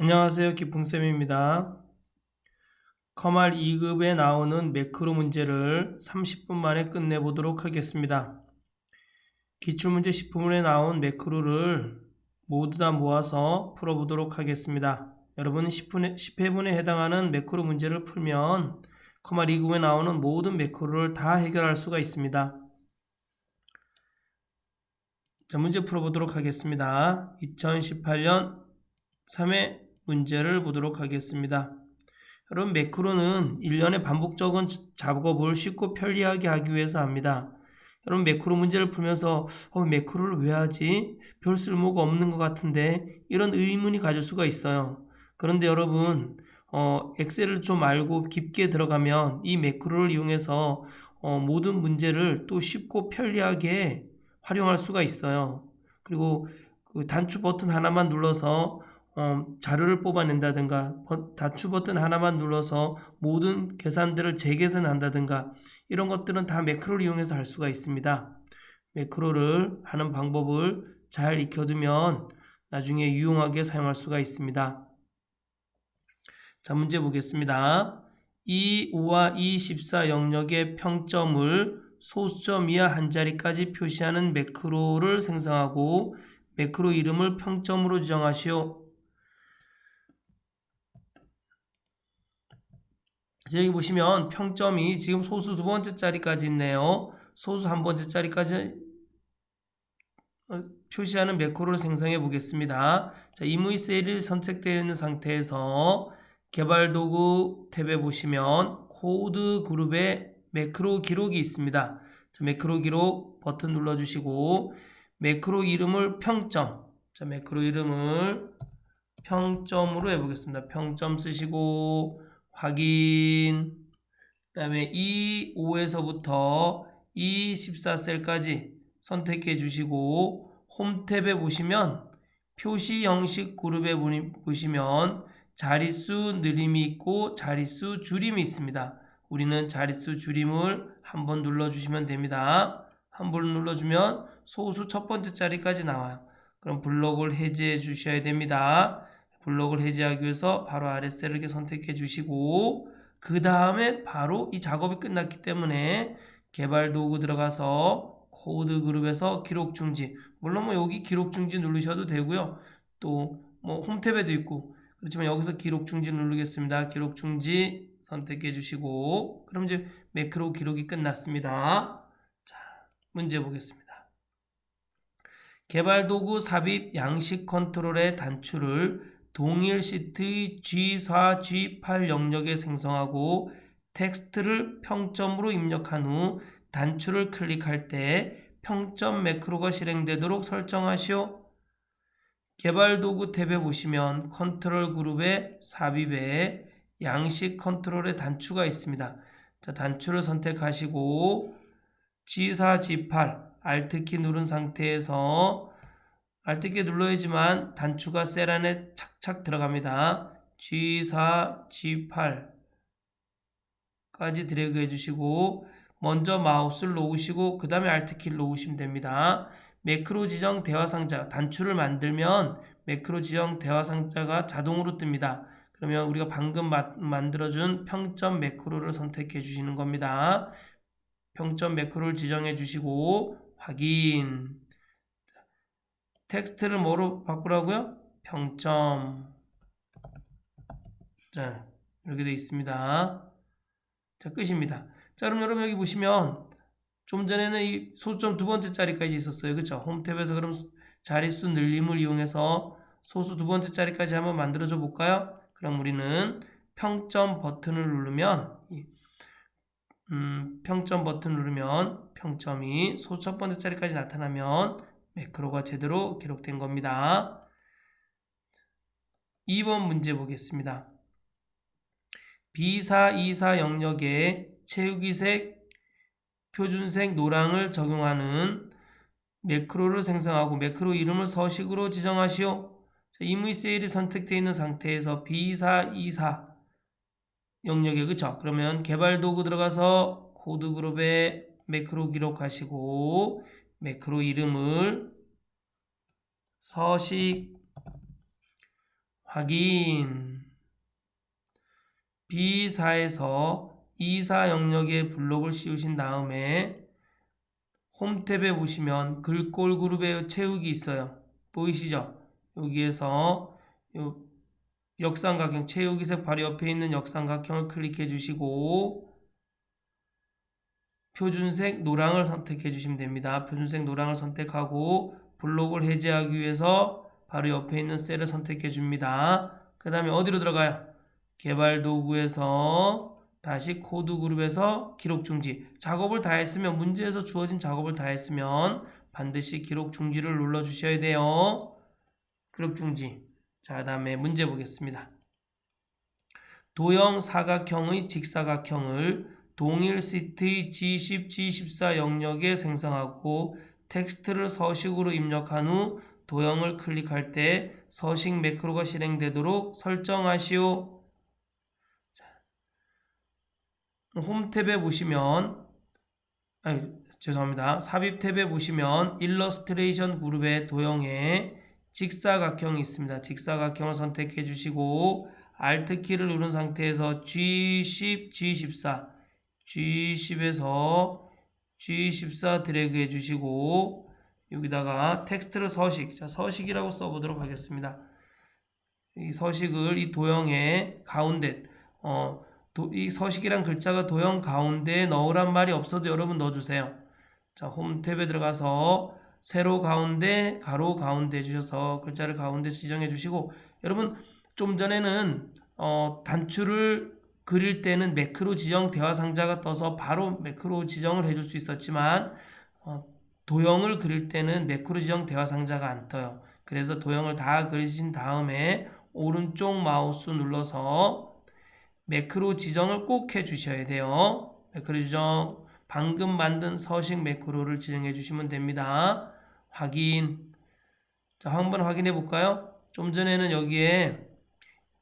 안녕하세요. 기풍쌤입니다. 커말 2급에 나오는 매크로 문제를 30분 만에 끝내보도록 하겠습니다. 기출문제 10분에 나온 매크로를 모두 다 모아서 풀어보도록 하겠습니다. 여러분은 10회분에 해당하는 매크로 문제를 풀면 커말 2급에 나오는 모든 매크로를 다 해결할 수가 있습니다. 자, 문제 풀어보도록 하겠습니다. 2018년 3회 문제를 보도록 하겠습니다. 여러분, 매크로는 일련의 반복적인 작업을 쉽고 편리하게 하기 위해서 합니다. 여러분, 매크로 문제를 풀면서 매크로를 왜 하지? 별 쓸모가 없는 것 같은데 이런 의문이 가질 수가 있어요. 그런데 여러분, 엑셀을 좀 알고 깊게 들어가면 이 매크로를 이용해서 모든 문제를 또 쉽고 편리하게 활용할 수가 있어요. 그리고 그 단추 버튼 하나만 눌러서 자료를 뽑아낸다든가 단추 버튼 하나만 눌러서 모든 계산들을 재계산한다든가 이런 것들은 다 매크로를 이용해서 할 수가 있습니다. 매크로를 하는 방법을 잘 익혀두면 나중에 유용하게 사용할 수가 있습니다. 자, 문제 보겠습니다. 이 5와 이 14 영역의 평점을 소수점 이하 한 자리까지 표시하는 매크로를 생성하고 매크로 이름을 평점으로 지정하시오. 여기 보시면 평점이 지금 소수 두 번째 자리까지 있네요. 소수 한 번째 자리까지 표시하는 매크로를 생성해 보겠습니다. 자, 이무이 셀이 선택되어 있는 상태에서 개발 도구 탭에 보시면 코드 그룹에 매크로 기록이 있습니다. 자, 매크로 기록 버튼 눌러주시고 매크로 이름을 평점, 자, 매크로 이름을 평점으로 해보겠습니다. 평점 쓰시고 확인. 그 다음에 E5에서부터 E14셀까지 선택해 주시고 홈 탭에 보시면 표시 형식 그룹에 보시면 자릿수 느림이 있고 자릿수 줄임이 있습니다. 우리는 자릿수 줄임을 한번 눌러주시면 됩니다. 한번 눌러주면 소수 첫 번째 자리까지 나와요. 그럼 블록을 해제해 주셔야 됩니다. 블록을 해제하기 위해서 바로 아래 셀을 이렇게 선택해 주시고 그 다음에 바로 이 작업이 끝났기 때문에 개발 도구 들어가서 코드 그룹에서 기록 중지, 물론 뭐 여기 기록 중지 누르셔도 되고요. 또 뭐 홈탭에도 있고 그렇지만 여기서 기록 중지 누르겠습니다. 기록 중지 선택해 주시고 그럼 이제 매크로 기록이 끝났습니다. 자, 문제 보겠습니다. 개발 도구 삽입 양식 컨트롤의 단추를 동일 시트의 G4, G8 영역에 생성하고 텍스트를 평점으로 입력한 후 단추를 클릭할 때 평점 매크로가 실행되도록 설정하시오. 개발 도구 탭에 보시면 컨트롤 그룹의 삽입에 양식 컨트롤의 단추가 있습니다. 자, 단추를 선택하시고 G4, G8 Alt키 누른 상태에서 Alt키 눌러야지만 단추가 셀 안에 착착 들어갑니다. G4, G8까지 드래그 해주시고 먼저 마우스를 놓으시고 그 다음에 Alt키를 놓으시면 됩니다. 매크로 지정 대화상자 단추를 만들면 매크로 지정 대화상자가 자동으로 뜹니다. 그러면 우리가 방금 만들어준 평점 매크로를 선택해 주시는 겁니다. 평점 매크로를 지정해 주시고 확인. 텍스트를 뭐로 바꾸라고요? 평점. 자, 이렇게 되어 있습니다. 자, 끝입니다. 자, 그럼 여러분 여기 보시면 좀 전에는 이 소수점 두 번째 자리까지 있었어요. 그렇죠? 홈 탭에서 그럼 자릿수 늘림을 이용해서 소수 두 번째 자리까지 한번 만들어줘 볼까요? 그럼 우리는 평점 버튼을 누르면 평점 버튼 누르면 평점이 소수 첫 번째 자리까지 나타나면 매크로가 제대로 기록된 겁니다. 2번 문제 보겠습니다. B4, 2사 영역에 채우기색, 표준색, 노랑을 적용하는 매크로를 생성하고 매크로 이름을 서식으로 지정하시오. 자, 이무이 셀이 선택되어 있는 상태에서 B4, 2사 영역에 그쵸? 그러면 개발 도구 들어가서 코드 그룹에 매크로 기록하시고 매크로 이름을 서식 확인. B4에서 E4 영역에 블록을 씌우신 다음에 홈 탭에 보시면 글꼴 그룹의 채우기 있어요. 보이시죠? 여기에서 요 역삼각형 채우기색 바로 옆에 있는 역삼각형을 클릭해 주시고 표준색 노랑을 선택해 주시면 됩니다. 표준색 노랑을 선택하고 블록을 해제하기 위해서 바로 옆에 있는 셀을 선택해 줍니다. 그 다음에 어디로 들어가요? 개발 도구에서 다시 코드 그룹에서 기록 중지. 작업을 다 했으면, 문제에서 주어진 작업을 다 했으면 반드시 기록 중지를 눌러 주셔야 돼요. 기록 중지. 자, 그 다음에 문제 보겠습니다. 도형 사각형의 직사각형을 동일 시트의 G10, G14 영역에 생성하고 텍스트를 서식으로 입력한 후 도형을 클릭할 때 서식 매크로가 실행되도록 설정하시오. 자, 홈 탭에 보시면 죄송합니다. 삽입 탭에 보시면 일러스트레이션 그룹의 도형에 직사각형이 있습니다. 직사각형을 선택해 주시고 Alt 키를 누른 상태에서 G10, G14, G10에서 G14 드래그 해주시고 여기다가 텍스트를 서식, 자, 서식이라고 써보도록 하겠습니다. 이 서식을 이 도형의 가운데, 이 서식이란 글자가 도형 가운데에 넣으란 말이 없어도 여러분 넣어주세요. 자, 홈 탭에 들어가서 세로 가운데, 가로 가운데 해주셔서 글자를 가운데 지정해 주시고, 여러분 좀 전에는 단추를 그릴 때는 매크로 지정 대화 상자가 떠서 바로 매크로 지정을 해줄 수 있었지만 도형을 그릴 때는 매크로 지정 대화 상자가 안 떠요. 그래서 도형을 다 그리신 다음에 오른쪽 마우스 눌러서 매크로 지정을 꼭 해주셔야 돼요. 매크로 지정, 방금 만든 서식 매크로를 지정해 주시면 됩니다. 확인. 자, 한번 확인해 볼까요? 좀 전에는 여기에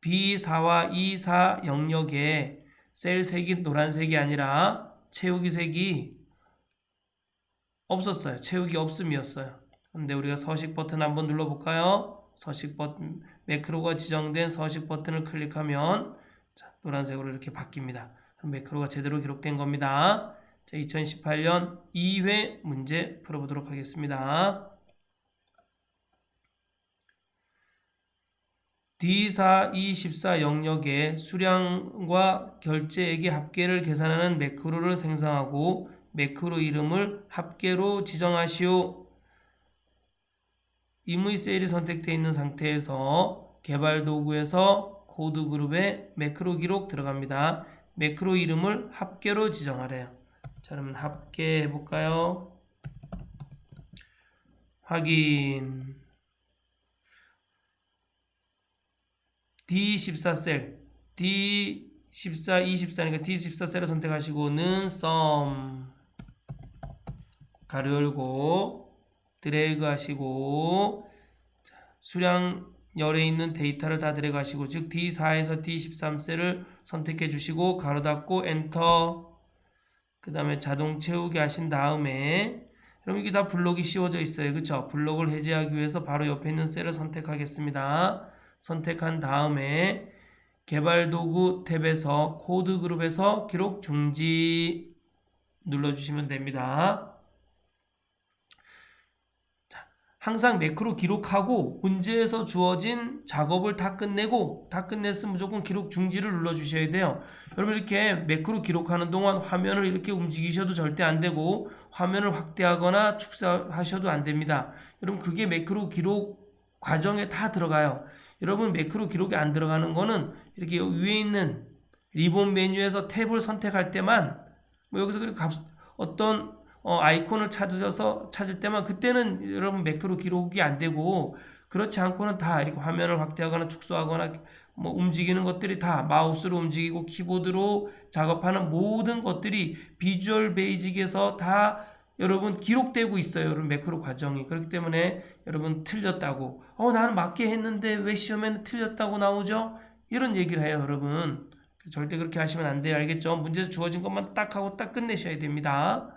B4와 E4 영역에 셀 색이 노란색이 아니라 채우기 색이 없었어요. 채우기 없음이었어요. 근데 우리가 서식 버튼 한번 눌러볼까요? 서식 버튼, 매크로가 지정된 서식 버튼을 클릭하면 자, 노란색으로 이렇게 바뀝니다. 그럼 매크로가 제대로 기록된 겁니다. 자, 2018년 2회 문제 풀어보도록 하겠습니다. D4, E14 영역의 수량과 결제액의 합계를 계산하는 매크로를 생성하고 매크로 이름을 합계로 지정하시오. 임의 셀이 선택되어 있는 상태에서 개발 도구에서 코드 그룹에 매크로 기록 들어갑니다. 매크로 이름을 합계로 지정하래요. 자, 그러면 합계 해볼까요? 확인. D14 셀, D14, E14니까 D14 셀을 선택하시고 는 sum 가로 열고 드래그 하시고 수량열에 있는 데이터를 다 드래그 하시고 즉 D4에서 D13 셀을 선택해 주시고 가로 닫고 엔터. 그 다음에 자동 채우기 하신 다음에 그럼 이게 다 블록이 씌워져 있어요. 그쵸? 블록을 해제하기 위해서 바로 옆에 있는 셀을 선택하겠습니다. 선택한 다음에 개발 도구 탭에서 코드 그룹에서 기록 중지 눌러주시면 됩니다. 자, 항상 매크로 기록하고 문제에서 주어진 작업을 다 끝내고 다 끝냈으면 무조건 기록 중지를 눌러주셔야 돼요. 여러분 이렇게 매크로 기록하는 동안 화면을 이렇게 움직이셔도 절대 안 되고 화면을 확대하거나 축소하셔도 안 됩니다. 여러분 그게 매크로 기록 과정에 다 들어가요. 여러분 매크로 기록이 안 들어가는 거는 이렇게 위에 있는 리본 메뉴에서 탭을 선택할 때만 뭐 여기서 어떤 아이콘을 찾을 때만 그때는 여러분 매크로 기록이 안 되고 그렇지 않고는 다 이렇게 화면을 확대하거나 축소하거나 뭐 움직이는 것들이 다 마우스로 움직이고 키보드로 작업하는 모든 것들이 비주얼 베이직에서 다 여러분 기록되고 있어요. 여러분 매크로 과정이. 그렇기 때문에 여러분 틀렸다고 나는 맞게 했는데 왜 시험에는 틀렸다고 나오죠? 이런 얘기를 해요. 여러분 절대 그렇게 하시면 안 돼요. 알겠죠? 문제에서 주어진 것만 딱 하고 딱 끝내셔야 됩니다.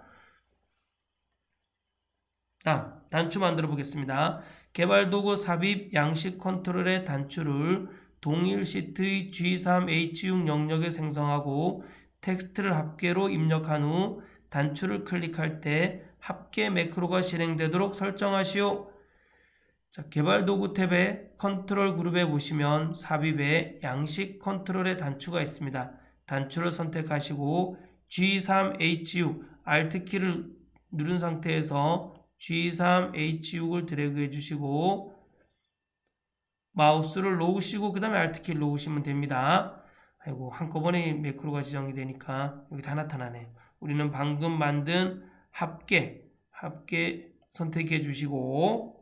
단추 만들어 보겠습니다. 개발도구 삽입 양식 컨트롤의 단추를 동일 시트의 G3H6 영역에 생성하고 텍스트를 합계로 입력한 후 단추를 클릭할 때 합계 매크로가 실행되도록 설정하시오. 자, 개발 도구 탭의 컨트롤 그룹에 보시면 삽입에 양식 컨트롤의 단추가 있습니다. 단추를 선택하시고 G3H6 Alt 키를 누른 상태에서 G3H6을 드래그 해주시고 마우스를 놓으시고 그 다음에 Alt 키를 놓으시면 됩니다. 아이고, 한꺼번에 매크로가 지정이 되니까 여기 다 나타나네요. 우리는 방금 만든 합계 선택해 주시고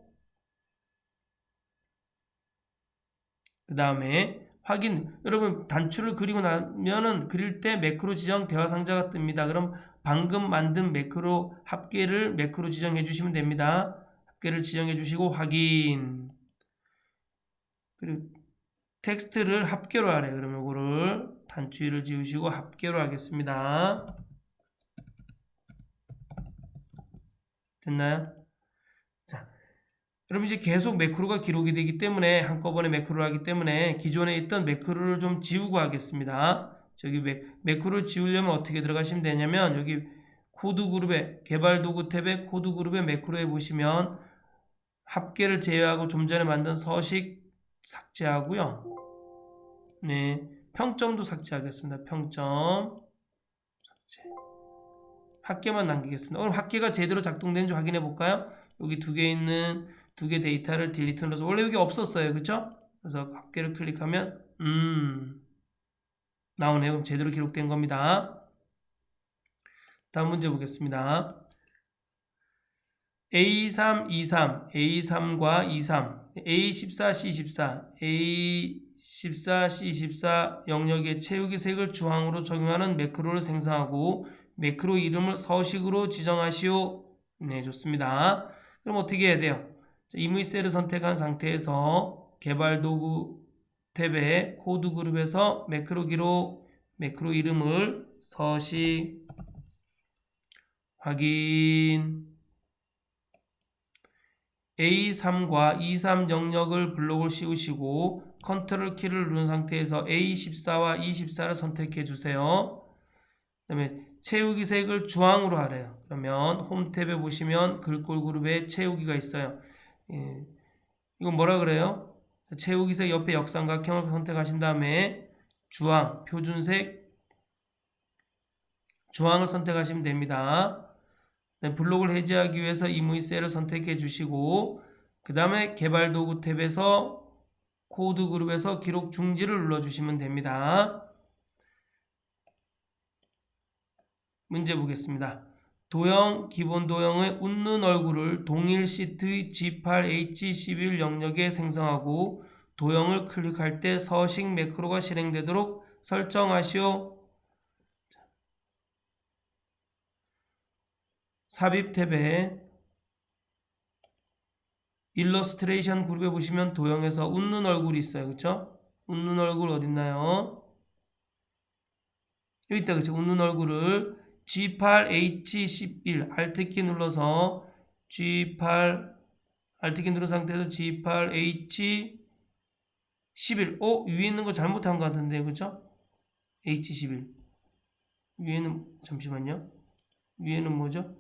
그 다음에 확인. 여러분 단추를 그리고 나면은 그릴 때 매크로 지정 대화 상자가 뜹니다. 그럼 방금 만든 매크로 합계를 매크로 지정해 주시면 됩니다. 합계를 지정해 주시고 확인. 그리고 텍스트를 합계로 하래. 그러면 이거를 단추를 지우시고 합계로 하겠습니다. 됐나요? 자, 여러분 이제 계속 매크로가 기록이 되기 때문에 한꺼번에 매크로를 하기 때문에 기존에 있던 매크로를 좀 지우고 하겠습니다. 저기 매크로를 지우려면 어떻게 들어가시면 되냐면 여기 코드 그룹에 개발 도구 탭에 코드 그룹에 매크로에 보시면 합계를 제외하고 좀 전에 만든 서식 삭제하고요. 네, 평점도 삭제하겠습니다. 평점 삭제. 합계만 남기겠습니다. 그럼 합계가 제대로 작동되는지 확인해 볼까요? 여기 두 개 있는 두 개 데이터를 딜리트 눌러서 원래 여기 없었어요. 그쵸? 그래서 합계를 클릭하면 나오네요. 그럼 제대로 기록된 겁니다. 다음 문제 보겠습니다. A3, 23, A3과 23, A14, C14, A14, C14 영역의 채우기 색을 주황으로 적용하는 매크로를 생성하고 매크로 이름을 서식으로 지정하시오. 네, 좋습니다. 그럼 어떻게 해야 돼요? 이무이 셀을 선택한 상태에서 개발 도구 탭에 코드 그룹에서 매크로 기록, 매크로 이름을 서식, 확인, A3과 23 영역을 블록을 씌우시고 컨트롤 키를 누른 상태에서 A14와 E14를 선택해 주세요. 그 다음에 채우기 색을 주황으로 하래요. 그러면 홈 탭에 보시면 글꼴 그룹에 채우기가 있어요. 예, 이건 뭐라 그래요? 채우기 색 옆에 역삼각형을 선택하신 다음에 주황, 표준색 주황을 선택하시면 됩니다. 블록을 해제하기 위해서 이무이 셀을 선택해 주시고 그 다음에 개발 도구 탭에서 코드 그룹에서 기록 중지를 눌러 주시면 됩니다. 문제 보겠습니다. 도형, 기본 도형의 웃는 얼굴을 동일 시트의 G8H11 영역에 생성하고 도형을 클릭할 때 서식 매크로가 실행되도록 설정하시오. 삽입 탭에 일러스트레이션 그룹에 보시면 도형에서 웃는 얼굴이 있어요. 그쵸? 웃는 얼굴 어딨나요? 여기 있다. 그쵸? 웃는 얼굴을 G8H11 Alt키 눌러서 G8 Alt키 누른 상태에서 G8H11 위에 있는 거 잘못한 것 같은데 그쵸? H11 위에는 잠시만요. 위에는 뭐죠?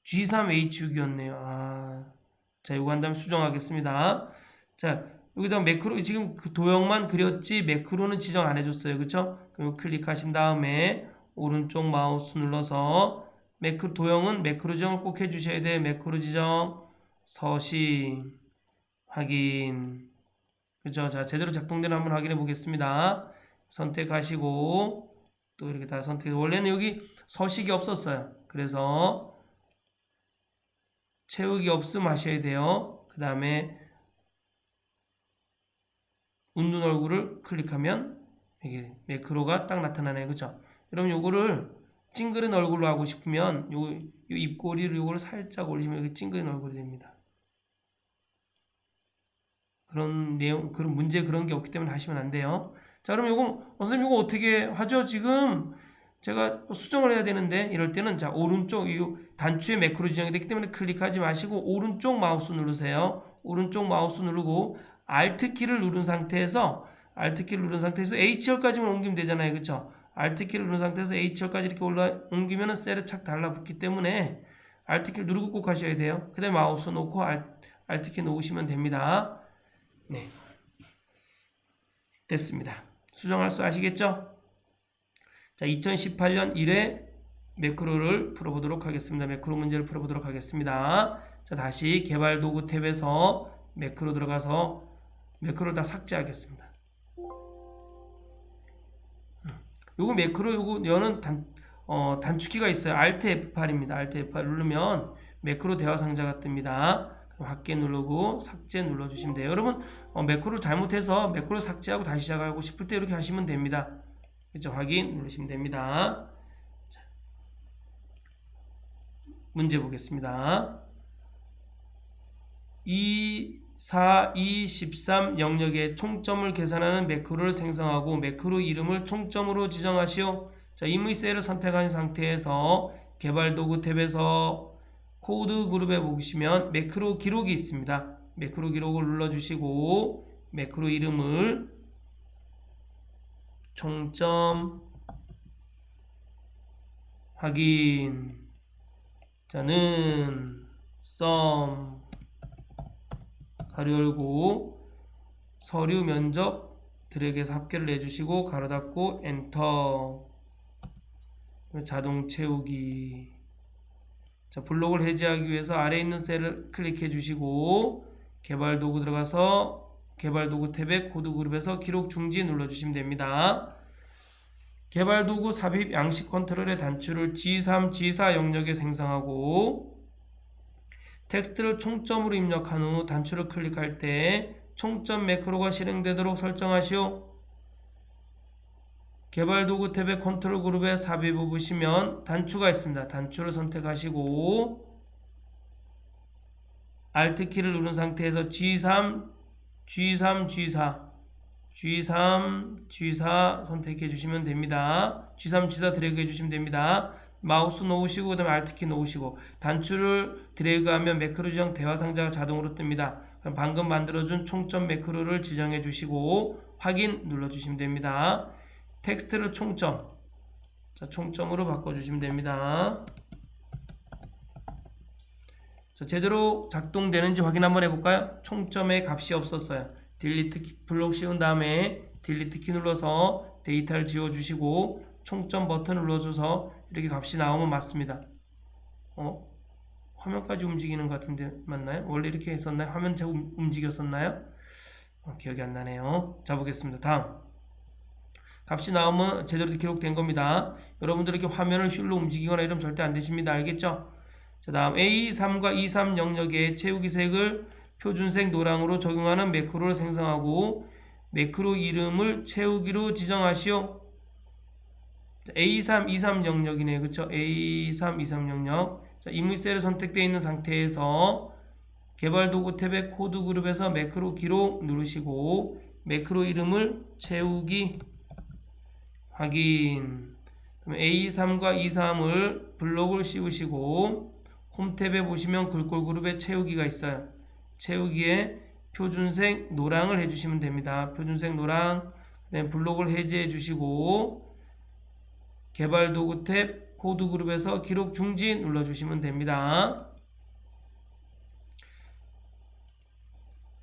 G3H6이었네요. 자, 이거 한 다음에 수정하겠습니다. 자, 여기다 매크로, 지금 그 도형만 그렸지 매크로는 지정 안 해줬어요. 그쵸? 그럼 클릭하신 다음에 오른쪽 마우스 눌러서 도형은 매크로 지정을 꼭 해주셔야 돼요. 매크로 지정, 서식, 확인. 그죠? 자, 제대로 작동되는 한번 확인해 보겠습니다. 선택하시고 또 이렇게 다 선택해서 원래는 여기 서식이 없었어요. 그래서 채우기 없음 하셔야 돼요. 그 다음에 웃는 얼굴을 클릭하면 여기 매크로가 딱 나타나네요. 그죠? 여러분 요거를 찡그린 얼굴로 하고 싶으면 요 입꼬리를 요거를 살짝 올리시면 여기 찡그린 얼굴이 됩니다. 그런 내용, 그런 문제 그런 게 없기 때문에 하시면 안 돼요. 자, 그럼 요거 선생님 요거 어떻게 하죠? 지금 제가 수정을 해야 되는데 이럴 때는 자 오른쪽 이 단추에 매크로 지정이 되기 때문에 클릭하지 마시고 오른쪽 마우스 누르세요. 오른쪽 마우스 누르고 Alt키를 누른 상태에서 H열까지만 옮기면 되잖아요. 그쵸? Alt키를 누른 상태에서 H열까지 이렇게 옮기면 셀에 착 달라붙기 때문에 Alt키를 누르고 꼭 하셔야 돼요. 그 다음에 마우스 놓고 Alt키 놓으시면 됩니다. 네, 됐습니다. 수정할 수 아시겠죠? 자, 2018년 1회 매크로를 풀어보도록 하겠습니다. 매크로 문제를 풀어보도록 하겠습니다. 자, 다시 개발 도구 탭에서 매크로 들어가서 매크로를 다 삭제하겠습니다. 요거 매크로 요는 단축키가 있어요. Alt F8입니다. Alt F8 누르면 매크로 대화 상자가 뜹니다. 그럼 확인 누르고 삭제 눌러주시면 돼요. 여러분 매크로를 잘못해서 매크로 삭제하고 다시 시작하고 싶을 때 이렇게 하시면 됩니다. 그렇죠? 확인 누르시면 됩니다. 자, 문제 보겠습니다. 2, 4, 2, 13 영역의 총점을 계산하는 매크로를 생성하고 매크로 이름을 총점으로 지정하시오. 자, 임의 셀을 선택한 상태에서 개발 도구 탭에서 코드 그룹에 보시면 매크로 기록이 있습니다. 매크로 기록을 눌러주시고 매크로 이름을 총점 확인 자는 썸 가로 열고 서류 면접 드래그해서 합계를 내주시고 가로 닫고 엔터 자동 채우기. 자, 블록을 해제하기 위해서 아래에 있는 셀을 클릭해 주시고 개발 도구 들어가서 개발 도구 탭에 코드 그룹에서 기록 중지 눌러 주시면 됩니다. 개발 도구 삽입 양식 컨트롤의 단추를 G3, G4 영역에 생성하고 텍스트를 총점으로 입력한 후 단추를 클릭할 때 총점 매크로가 실행되도록 설정하시오. 개발 도구 탭의 컨트롤 그룹에 삽입을 보시면 단추가 있습니다. 단추를 선택하시고 Alt키를 누른 상태에서 G3, G3, G4 선택해 주시면 됩니다. G3, G4 드래그 해 주시면 됩니다. 마우스 놓으시고 그 다음에 Alt키 놓으시고 단추를 드래그하면 매크로 지정 대화 상자가 자동으로 뜹니다. 그럼 방금 만들어준 총점 매크로를 지정해 주시고 확인 눌러주시면 됩니다. 텍스트를 총점, 자, 총점으로 바꿔주시면 됩니다. 자, 제대로 작동되는지 확인 한번 해볼까요? 총점에 값이 없었어요. 딜리트 키, 블록 씌운 다음에 딜리트 키 눌러서 데이터를 지워주시고 총점 버튼 눌러줘서 이렇게 값이 나오면 맞습니다. 화면까지 움직이는 것 같은데 맞나요? 원래 이렇게 했었나요? 화면 자꾸 움직였었나요? 기억이 안 나네요. 자, 보겠습니다. 다음 값이 나오면 제대로 기록된 겁니다. 여러분들 이렇게 화면을 휠로 움직이거나 이러면 절대 안 되십니다. 알겠죠? 자, 다음 A3과 E3 영역에 채우기 색을 표준색 노랑으로 적용하는 매크로를 생성하고 매크로 이름을 채우기로 지정하시오. 자, A3, E3 영역이네요. 그쵸? A3, E3 영역. 자, 임의 셀을 선택되어 있는 상태에서 개발 도구 탭의 코드 그룹에서 매크로 기록 누르시고 매크로 이름을 채우기 확인. 그럼 A3과 E3을 블록을 씌우시고 홈 탭에 보시면 글꼴 그룹에 채우기가 있어요. 채우기에 표준색 노랑을 해주시면 됩니다. 표준색 노랑. 그다음에 블록을 해제해 주시고 개발 도구 탭 코드 그룹에서 기록 중지 눌러주시면 됩니다.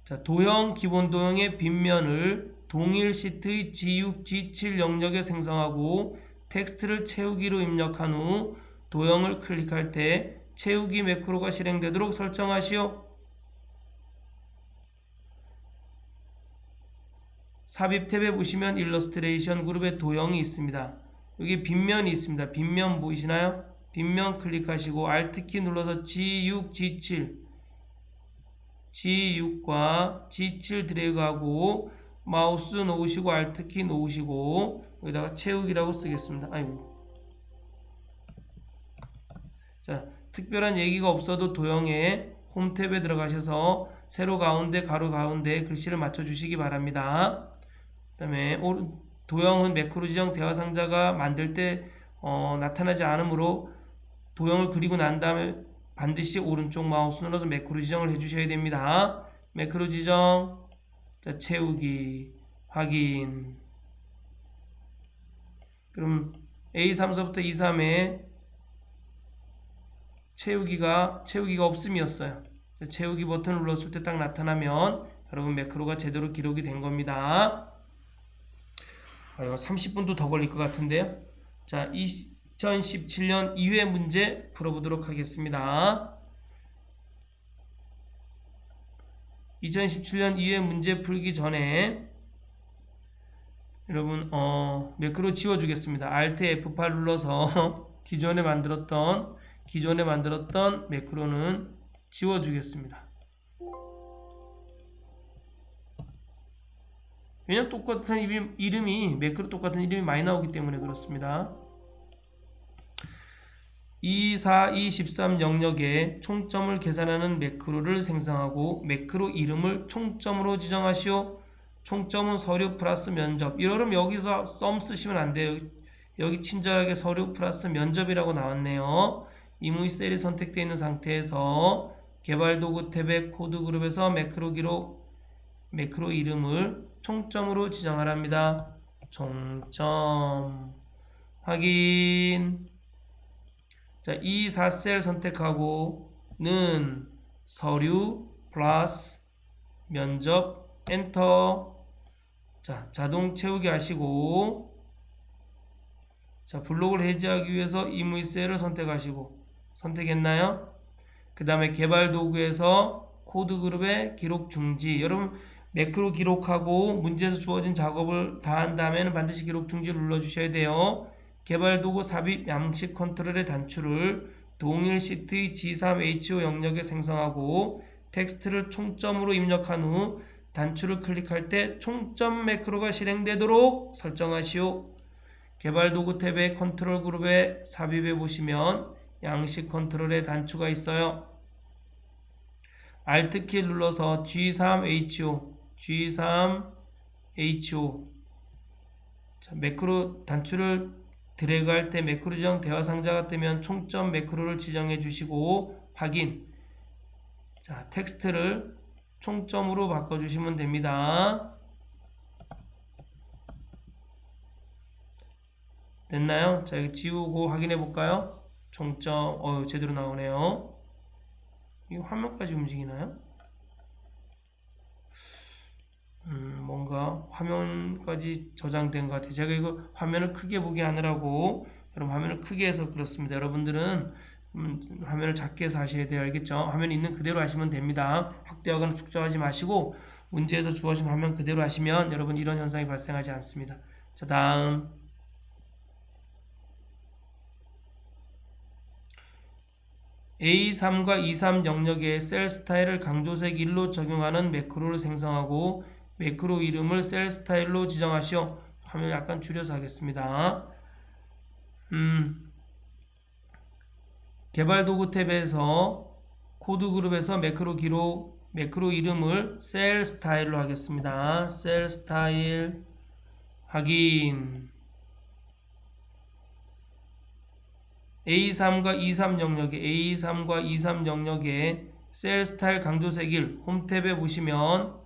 자, 도형 기본 도형의 빗면을 동일 시트의 G6, G7 영역에 생성하고 텍스트를 채우기로 입력한 후 도형을 클릭할 때 채우기 매크로가 실행되도록 설정하시오. 삽입 탭에 보시면 일러스트레이션 그룹의 도형이 있습니다. 여기 빗면이 있습니다. 빗면 보이시나요? 빗면 클릭하시고 Alt키 눌러서 G6, G6과 G7 드래그하고 마우스 놓으시고 Alt키 놓으시고 여기다가 채우기라고 쓰겠습니다. 아이고. 자, 특별한 얘기가 없어도 도형의 홈 탭에 들어가셔서 세로 가운데 가로 가운데 글씨를 맞춰 주시기 바랍니다. 그 다음에 도형은 매크로 지정 대화 상자가 만들 때 나타나지 않으므로 도형을 그리고 난 다음에 반드시 오른쪽 마우스 눌러서 매크로 지정을 해 주셔야 됩니다. 매크로 지정. 자, 채우기 확인. 그럼 A3서부터 E3에 채우기가 없음이었어요. 자, 채우기 버튼을 눌렀을 때 딱 나타나면 여러분 매크로가 제대로 기록이 된 겁니다. 이거 30분도 더 걸릴 것 같은데요. 자, 2017년 2회 문제 풀어보도록 하겠습니다. 2017년 2회 문제 풀기 전에 여러분 매크로 지워주겠습니다. Alt F8 눌러서 기존에 만들었던 매크로는 지워주겠습니다. 왜냐면 똑같은 이름이 매크로 똑같은 이름이 많이 나오기 때문에 그렇습니다. 24213 영역에 총점을 계산하는 매크로를 생성하고 매크로 이름을 총점으로 지정하시오. 총점은 서류 플러스 면접. 여러분 여기서 썸 쓰시면 안 돼요. 여기 친절하게 서류 플러스 면접이라고 나왔네요. 이무이 셀이 선택되어 있는 상태에서 개발도구 탭의 코드 그룹에서 매크로 이름을 총점으로 지정하랍니다. 총점 확인. 자, 이 4셀 선택하고 는 서류 플러스 면접 엔터. 자, 자동 채우기 하시고, 자, 블록을 해제하기 위해서 이무이 셀을 선택하시고, 선택했나요? 그 다음에 개발 도구에서 코드 그룹의 기록 중지. 여러분 매크로 기록하고 문제에서 주어진 작업을 다 한 다음에는 반드시 기록 중지를 눌러 주셔야 돼요. 개발 도구 삽입 양식 컨트롤의 단추를 동일 시트의 G3HO 영역에 생성하고 텍스트를 총점으로 입력한 후 단추를 클릭할 때 총점 매크로가 실행되도록 설정하시오. 개발 도구 탭의 컨트롤 그룹에 삽입해 보시면 양식 컨트롤의 단추가 있어요. Alt 키 눌러서 G3HO 자, 매크로 단추를 드래그할 때 매크로 지정 대화 상자가 뜨면 총점 매크로를 지정해 주시고 확인. 자, 텍스트를 총점으로 바꿔주시면 됩니다. 됐나요? 자, 여기 지우고 확인해 볼까요? 총점, 제대로 나오네요. 이 화면까지 움직이나요? 뭔가 화면까지 저장된 것 같아요. 제가 이거 화면을 크게 보게 하느라고 여러분 화면을 크게 해서 그렇습니다. 여러분들은 화면을 작게 해서 하셔야 돼요. 알겠죠? 화면 있는 그대로 하시면 됩니다. 확대하거나 축소하지 마시고 문제에서 주어진 화면 그대로 하시면 여러분 이런 현상이 발생하지 않습니다. 자, 다음 A3과 E3 영역에 셀 스타일을 강조색 1로 적용하는 매크로를 생성하고 매크로 이름을 셀 스타일로 지정하시오. 화면 약간 줄여서 하겠습니다. 개발 도구 탭에서 코드 그룹에서 매크로 이름을 셀 스타일로 하겠습니다. 셀 스타일 확인. A3과 E3 영역에 셀 스타일 강조색 1 홈 탭에 보시면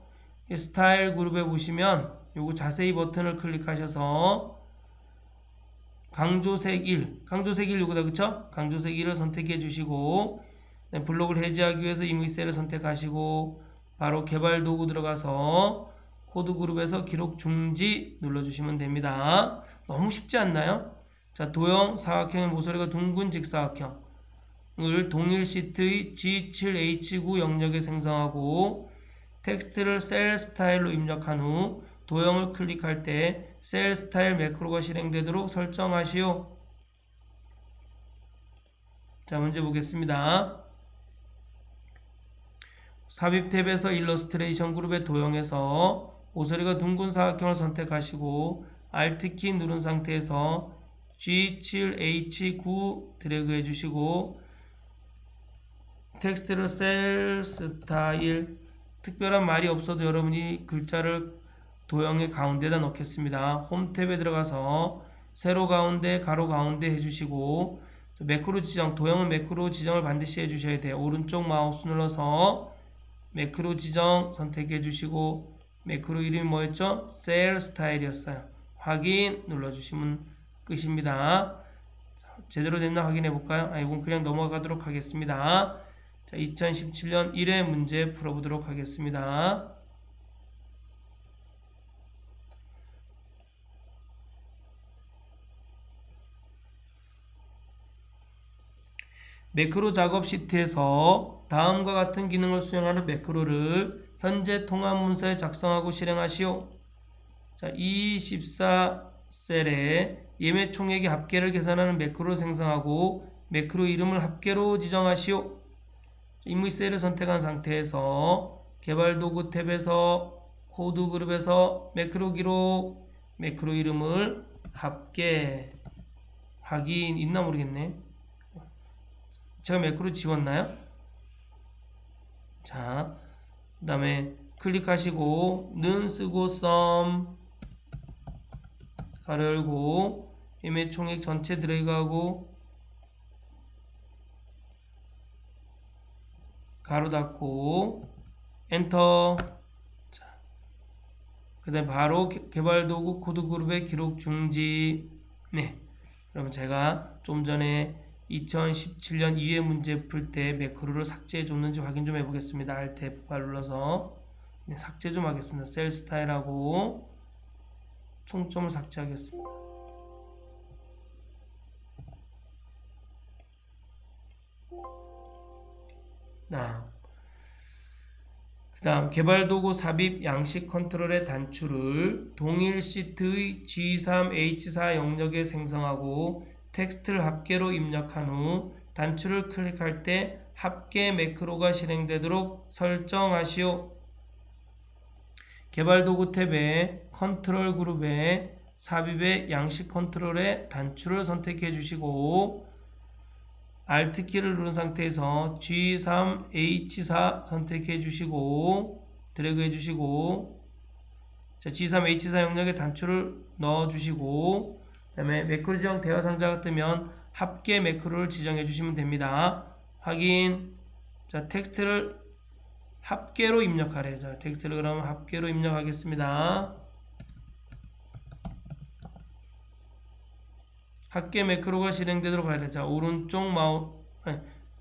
스타일 그룹에 보시면 요거 자세히 버튼을 클릭하셔서 강조색 1 요거다. 그쵸? 강조색 1을 선택해 주시고 블록을 해제하기 위해서 이무이 셀을 선택하시고 바로 개발 도구 들어가서 코드 그룹에서 기록 중지 눌러주시면 됩니다. 너무 쉽지 않나요? 자, 도형 사각형의 모서리가 둥근 직사각형을 동일 시트의 G7H9 영역에 생성하고 텍스트를 셀 스타일로 입력한 후 도형을 클릭할 때 셀 스타일 매크로가 실행되도록 설정하시오. 자, 문제 보겠습니다. 삽입 탭에서 일러스트레이션 그룹의 도형에서 모서리가 둥근 사각형을 선택하시고 Alt 키 누른 상태에서 G7H9 드래그 해주시고 텍스트를 셀 스타일 특별한 말이 없어도 여러분이 글자를 도형의 가운데다 넣겠습니다. 홈 탭에 들어가서 세로 가운데 가로 가운데 해주시고 매크로 지정 도형은 매크로 지정을 반드시 해주셔야 돼요. 오른쪽 마우스 눌러서 매크로 지정 선택해 주시고 매크로 이름이 뭐였죠? 셀 스타일이었어요. 확인 눌러주시면 끝입니다. 제대로 됐나 확인해 볼까요? 이건 그냥 넘어가도록 하겠습니다. 자, 2017년 1회 문제 풀어보도록 하겠습니다. 매크로 작업 시트에서 다음과 같은 기능을 수행하는 매크로를 현재 통합 문서에 작성하고 실행하시오. 자, E14셀에 예매 총액의 합계를 계산하는 매크로를 생성하고 매크로 이름을 합계로 지정하시오. 임의 셀을 선택한 상태에서 개발 도구 탭에서 코드 그룹에서 매크로 기록 매크로 이름을 합계 확인 있나 모르겠네. 제가 매크로 지웠나요? 자, 그 다음에 클릭하시고 는 쓰고 썸 가로 열고 예매 총액 전체 들어가고 가로 닫고 엔터. 자, 그 다음에 바로 개발도구 코드 그룹의 기록 중지. 네, 그러면 제가 좀 전에 2017년 2회 문제 풀 때 매크로를 삭제해 줬는지 확인 좀 해보겠습니다. Alt F8 눌러서 삭제 좀 하겠습니다. 셀 스타일하고 총점을 삭제하겠습니다. 그 다음 개발도구 삽입 양식 컨트롤의 단추를 동일 시트의 G3, H4 영역에 생성하고 텍스트를 합계로 입력한 후 단추를 클릭할 때 합계 매크로가 실행되도록 설정하시오. 개발도구 탭에 컨트롤 그룹에 삽입의 양식 컨트롤의 단추를 선택해 주시고 Alt 키를 누른 상태에서 G3, H4 선택해 주시고 드래그 해 주시고 자, G3, H4 영역에 단추를 넣어 주시고 그 다음에 매크로 지정 대화 상자가 뜨면 합계 매크로를 지정해 주시면 됩니다. 확인. 자, 텍스트를 합계로 입력하래요. 자, 텍스트를 그러면 합계로 입력하겠습니다. 합계 매크로가 실행되도록 하래. 자, 오른쪽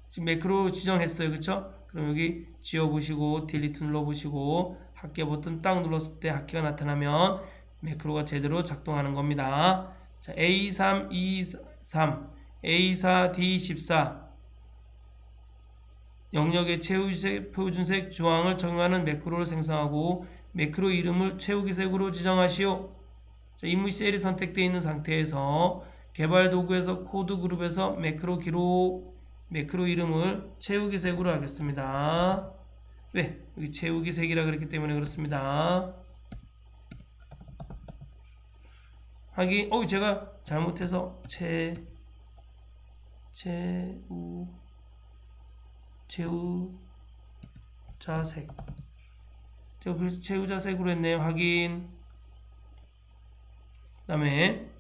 지금 매크로 지정했어요. 그쵸? 그럼 여기 지워보시고 딜리트 눌러보시고 합계 버튼 딱 눌렀을 때 합계가 나타나면 매크로가 제대로 작동하는 겁니다. 자, A3, E3, A4, D14 영역에 표준색 주황을 적용하는 매크로를 생성하고 매크로 이름을 채우기색으로 지정하시오. 자, 임의 셀이 선택되어 있는 상태에서 개발 도구에서 코드 그룹에서 매크로 기록 매크로 이름을 채우기색으로 하겠습니다. 왜? 여기 채우기색이라 그랬기 때문에 그렇습니다. 확인. 제가 잘못해서 채우자색 제가 그래서 채우자색으로 했네요. 확인. 그 다음에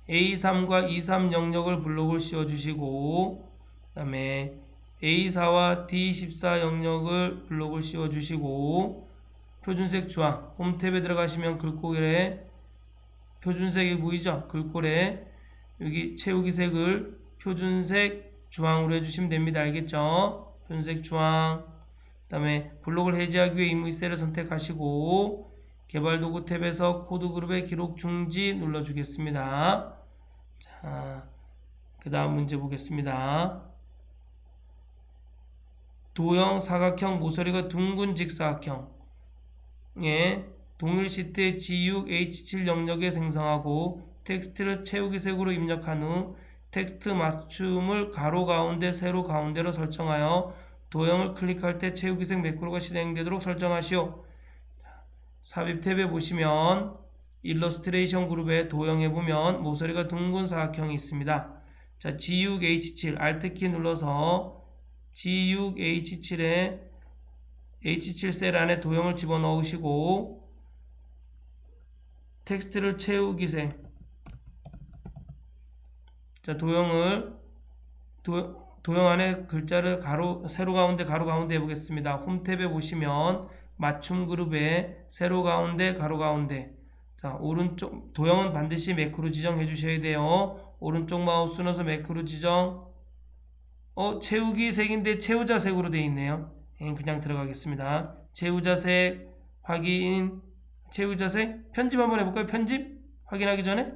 A3과 E3 영역을 블록을 씌워주시고 그 다음에 A4와 D14 영역을 블록을 씌워주시고 표준색 주황 홈 탭에 들어가시면 글꼴에 표준색이 보이죠? 글꼴에 여기 채우기 색을 표준색 주황으로 해주시면 됩니다. 알겠죠? 표준색 주황. 그 다음에 블록을 해제하기 위해 임의 셀을 선택하시고 개발도구 탭에서 코드 그룹의 기록 중지 눌러주겠습니다. 자, 그 다음 문제 보겠습니다. 도형 사각형 모서리가 둥근 직사각형에 동일 시트의 G6, H7 영역에 생성하고 텍스트를 채우기색으로 입력한 후 텍스트 맞춤을 가로 가운데, 세로 가운데로 설정하여 도형을 클릭할 때 채우기색 매크로가 실행되도록 설정하시오. 삽입 탭에 보시면 일러스트레이션 그룹의 도형에 보면 모서리가 둥근 사각형이 있습니다. 자, G6H7 Alt 키 눌러서 G6H7에 H7 셀 안에 도형을 집어넣으시고 텍스트를 채우기색 자, 도형을 도형 안에 글자를 세로 가운데 가로 가운데 해보겠습니다. 홈 탭에 보시면 맞춤 그룹에 세로 가운데 가로 가운데. 자, 오른쪽 도형은 반드시 매크로 지정해 주셔야 돼요. 오른쪽 마우스 넣어서 매크로 지정. 채우기 색인데 채우자 색으로 되어 있네요. 그냥 들어가겠습니다. 채우자 색 확인. 채우자 색 편집 한번 해볼까요? 편집 확인하기 전에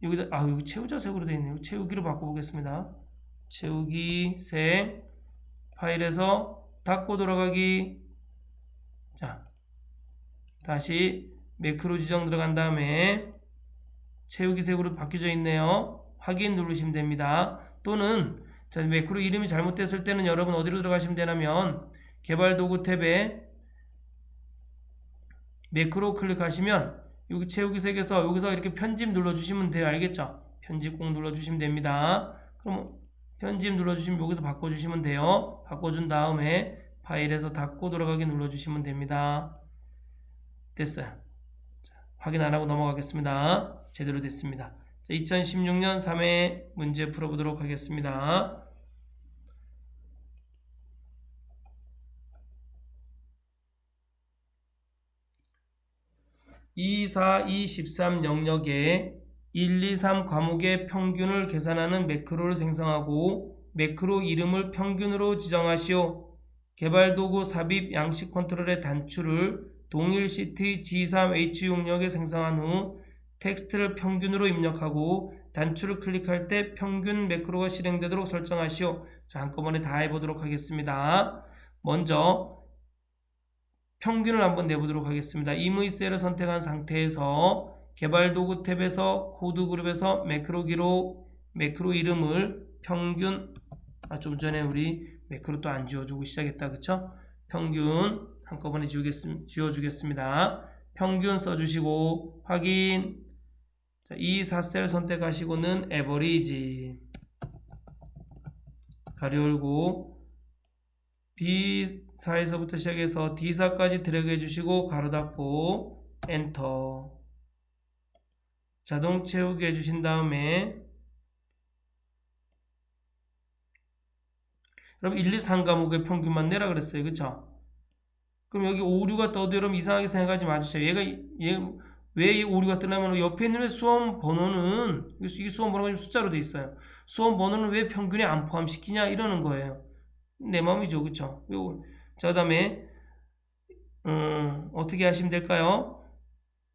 여기다 여기 채우자 색으로 되어 있네요. 채우기로 바꿔보겠습니다. 채우기 색 파일에서 닫고 돌아가기. 자, 다시 매크로 지정 들어간 다음에 채우기 색으로 바뀌어져 있네요. 확인 누르시면 됩니다. 또는 자, 매크로 이름이 잘못됐을 때는 여러분 어디로 들어가시면 되냐면 개발 도구 탭에 매크로 클릭하시면 여기 채우기 색에서 여기서 이렇게 편집 눌러주시면 돼요. 알겠죠? 편집 꼭 눌러주시면 됩니다. 그럼 편집 눌러주시면 여기서 바꿔주시면 돼요. 바꿔준 다음에 파일에서 닫고 돌아가기 눌러주시면 됩니다. 됐어요. 자, 확인 안하고 넘어가겠습니다. 제대로 됐습니다. 자, 2016년 3회 문제 풀어보도록 하겠습니다. 2, 4, 2, 13 영역에 1, 2, 3 과목의 평균을 계산하는 매크로를 생성하고 매크로 이름을 평균으로 지정하시오. 개발도구 삽입 양식 컨트롤의 단추를 동일 시트의 G3H 영역에 생성한 후 텍스트를 평균으로 입력하고 단추를 클릭할 때 평균 매크로가 실행되도록 설정하시오. 자, 한꺼번에 다 해보도록 하겠습니다. 먼저 평균을 한번 내보도록 하겠습니다. 임의 셀을 선택한 상태에서 개발도구 탭에서 코드 그룹에서 매크로 기록 매크로 이름을 평균. 좀 전에 우리 매크로 또 안 지워주고 시작했다, 그쵸? 평균 한꺼번에 지워주겠습니다. 평균 써주시고 확인. 자, 이 4셀 선택하시고는 에버리지 가로 열고 B4에서부터 시작해서 D4까지 드래그 해주시고 가로 닫고 엔터. 자동 채우기 해주신 다음에 여러분 1, 2, 3 과목의 평균만 내라 그랬어요. 그쵸? 그럼 여기 오류가 떠도 여러분 이상하게 생각하지 마주세요. 왜 이 오류가 뜨냐면 옆에 있는 수험 번호는 이게 수험 번호가 숫자로 돼 있어요. 수험 번호는 왜 평균에 안 포함시키냐 이러는 거예요. 내 마음이죠. 그쵸? 자, 그 다음에 어떻게 하시면 될까요?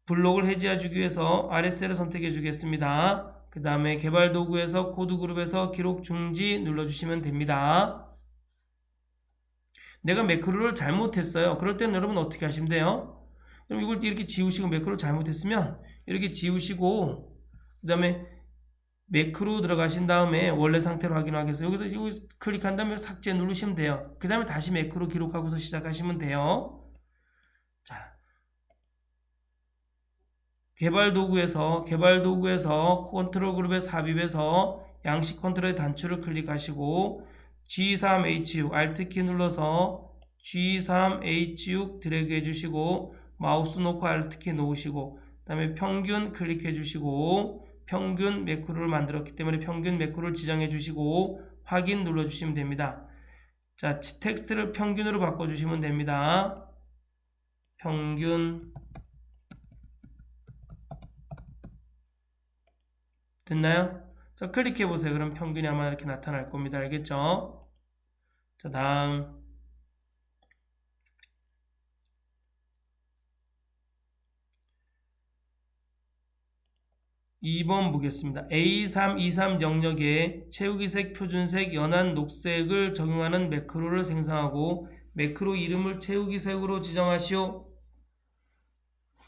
블록을 해제해주기 위해서 RSL을 선택해 주겠습니다. 그 다음에 개발도구에서 코드그룹에서 기록 중지 눌러주시면 됩니다. 내가 매크로를 잘못했어요. 그럴 때는 여러분 어떻게 하시면 돼요? 그럼 이걸 이렇게 지우시고 매크로를 잘못했으면 이렇게 지우시고 그 다음에 매크로 들어가신 다음에 원래 상태로 확인하기 위해서 여기서 클릭한 다음에 삭제 누르시면 돼요. 그 다음에 다시 매크로 기록하고서 시작하시면 돼요. 자, 개발도구에서 컨트롤 그룹의 삽입에서 양식 컨트롤의 단추를 클릭하시고 G3H6 Alt키 눌러서 G3H6 드래그 해주시고 마우스 놓고 Alt키 놓으시고 그 다음에 평균 클릭해 주시고 평균 매크로를 만들었기 때문에 평균 매크로를 지정해 주시고 확인 눌러 주시면 됩니다. 자, 텍스트를 평균으로 바꿔 주시면 됩니다. 평균 됐나요? 자, 클릭해 보세요. 그럼 평균이 아마 이렇게 나타날 겁니다. 알겠죠? 자, 다음 2번 보겠습니다. A3, 23 영역에 채우기색, 표준색, 연한 녹색을 적용하는 매크로를 생성하고 매크로 이름을 채우기색으로 지정하시오.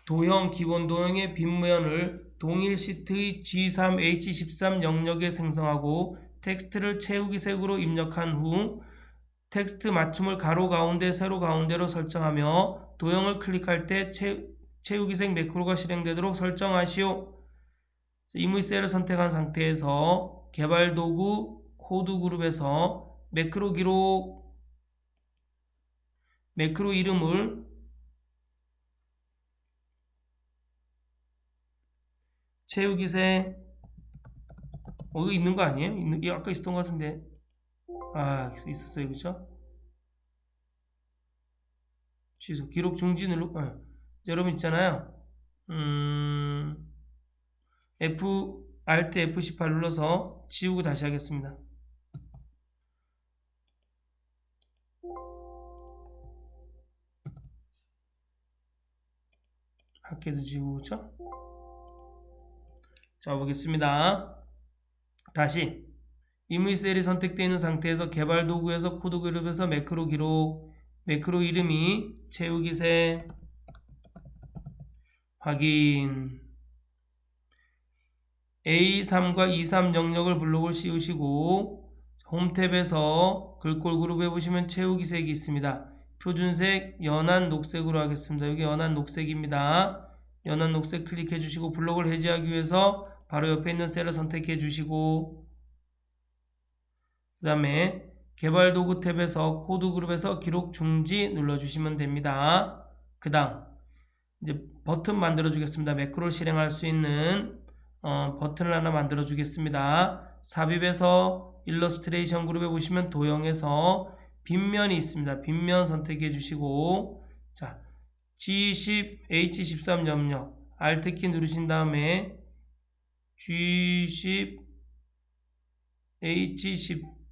도형, 기본 도형의 빈면을 동일 시트의 G3H13 영역에 생성하고 텍스트를 채우기색으로 입력한 후 텍스트 맞춤을 가로 가운데, 세로 가운데로 설정하며 도형을 클릭할 때 채우기색 매크로가 실행되도록 설정하시오. 임의 셀을 선택한 상태에서 개발도구 코드 그룹에서 매크로 기록 매크로 이름을 채우기색 이거 있는 거 아니에요? 이거 아까 있었던 것 같은데. 아, 있었어요. 그죠? 취소. 기록 중지 누르, 여러분 있잖아요. Alt F18 눌러서 지우고 다시 하겠습니다. 학계도 지우고, 그죠? 자, 보겠습니다. 다시. 이무이 셀이 선택되어 있는 상태에서 개발 도구에서 코드 그룹에서 매크로 기록, 매크로 이름이 채우기세 확인. A3과 23 영역을 블록을 씌우시고 홈 탭에서 글꼴 그룹에 보시면 채우기색이 있습니다. 표준색 연한 녹색으로 하겠습니다. 여기 연한 녹색입니다. 연한 녹색 클릭해 주시고 블록을 해제하기 위해서 바로 옆에 있는 셀을 선택해 주시고 그 다음에 개발 도구 탭에서 코드 그룹에서 기록 중지 눌러주시면 됩니다. 그 다음 이제 버튼 만들어 주겠습니다. 매크로를 실행할 수 있는 버튼을 하나 만들어 주겠습니다. 삽입에서 일러스트레이션 그룹에 보시면 도형에서 빗면이 있습니다. 빗면 선택해 주시고 자 G10 H13 염력 Alt키 누르신 다음에 G10 H13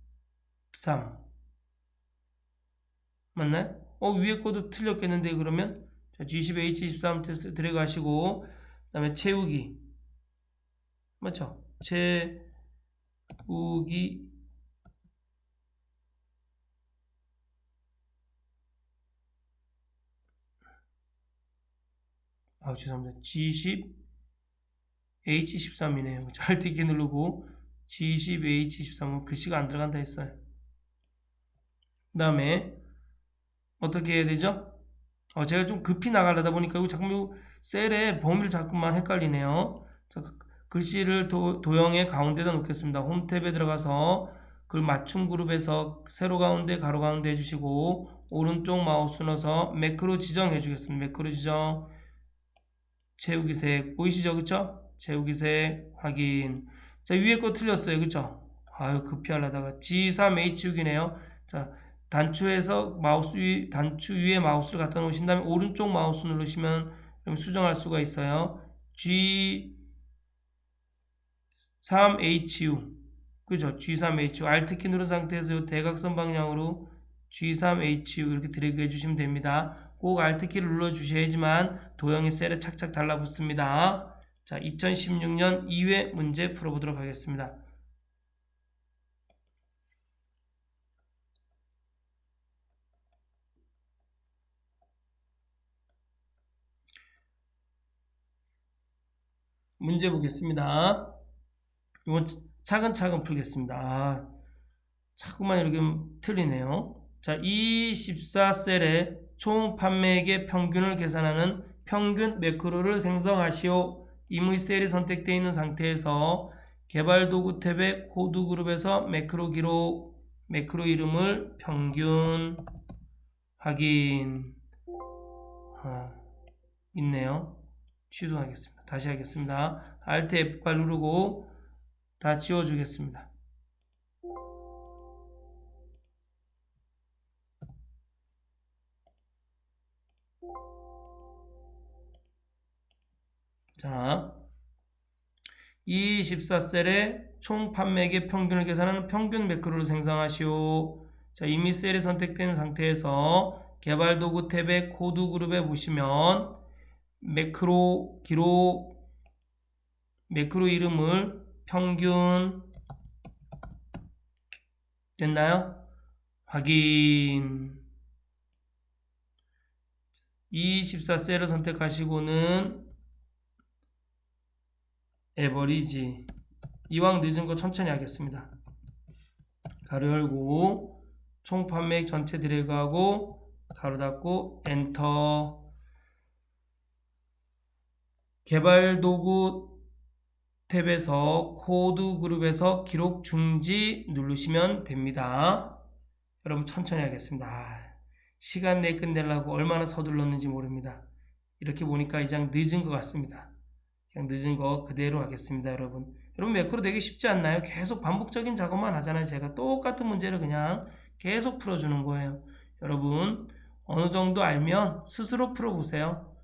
맞나요? 위에 거도 틀렸겠는데 그러면 자, G10 H13 드래그 하시고 그 다음에 채우기 맞죠? 채우기 죄송합니다. G10 H13이네요. Alt키 누르고 G10 H13은 글씨가 안 들어간다 했어요. 그 다음에 어떻게 해야 되죠? 제가 좀 급히 나가려다 보니까 자꾸 셀의 범위를 자꾸만 헷갈리네요. 자, 글씨를 도형의 가운데다 놓겠습니다. 홈 탭에 들어가서 그 맞춤 그룹에서 세로 가운데 가로 가운데 해주시고 오른쪽 마우스 넣어서 매크로 지정해 주겠습니다. 매크로 지정 채우기색 보이시죠? 그쵸? 채우기색 확인. 자 위에 거 틀렸어요. 그쵸? 아유 급히 하려다가 G3H육이네요. 자 단추에서 단추 위에 마우스를 갖다 놓으신 다음에 오른쪽 마우스 누르시면 수정할 수가 있어요. G3HU 그죠? G3HU Alt키 누른 상태에서 대각선 방향으로 G3HU 이렇게 드래그 해주시면 됩니다. 꼭 Alt키를 눌러주셔야지만 도형이 셀에 착착 달라붙습니다. 자, 2016년 2회 문제 풀어보도록 하겠습니다. 문제 보겠습니다. 이건 차근차근 풀겠습니다. 자꾸만 이렇게 틀리네요. 자, 24셀의 총 판매액의 평균을 계산하는 평균 매크로를 생성하시오. 이무이 셀이 선택되어 있는 상태에서 개발 도구 탭의 코드 그룹에서 매크로 기록, 매크로 이름을 평균 확인. 있네요. 취소하겠습니다. 다시 하겠습니다. Alt F8 누르고 다 지워주겠습니다. 자, 24셀의 총 판매액의 평균을 계산하는 평균 매크로를 생성하시오. 자, 이미 셀이 선택된 상태에서 개발 도구 탭의 코드 그룹에 보시면 매크로 기록 매크로 이름을 평균 됐나요? 확인. 24셀을 선택하시고는 에버리지 이왕 늦은 거 천천히 하겠습니다. 가로 열고 총 판매액 전체 드래그하고 가로 닫고 엔터. 개발 도구 탭에서 코드 그룹에서 기록 중지 누르시면 됩니다. 여러분 천천히 하겠습니다. 시간 내에 끝내려고 얼마나 서둘렀는지 모릅니다. 이렇게 보니까 이장 늦은 것 같습니다. 그냥 늦은 거 그대로 하겠습니다. 여러분 여러분 매크로 되게 쉽지 않나요? 계속 반복적인 작업만 하잖아요. 제가 똑같은 문제를 그냥 계속 풀어주는 거예요. 여러분 어느 정도 알면 스스로 풀어보세요.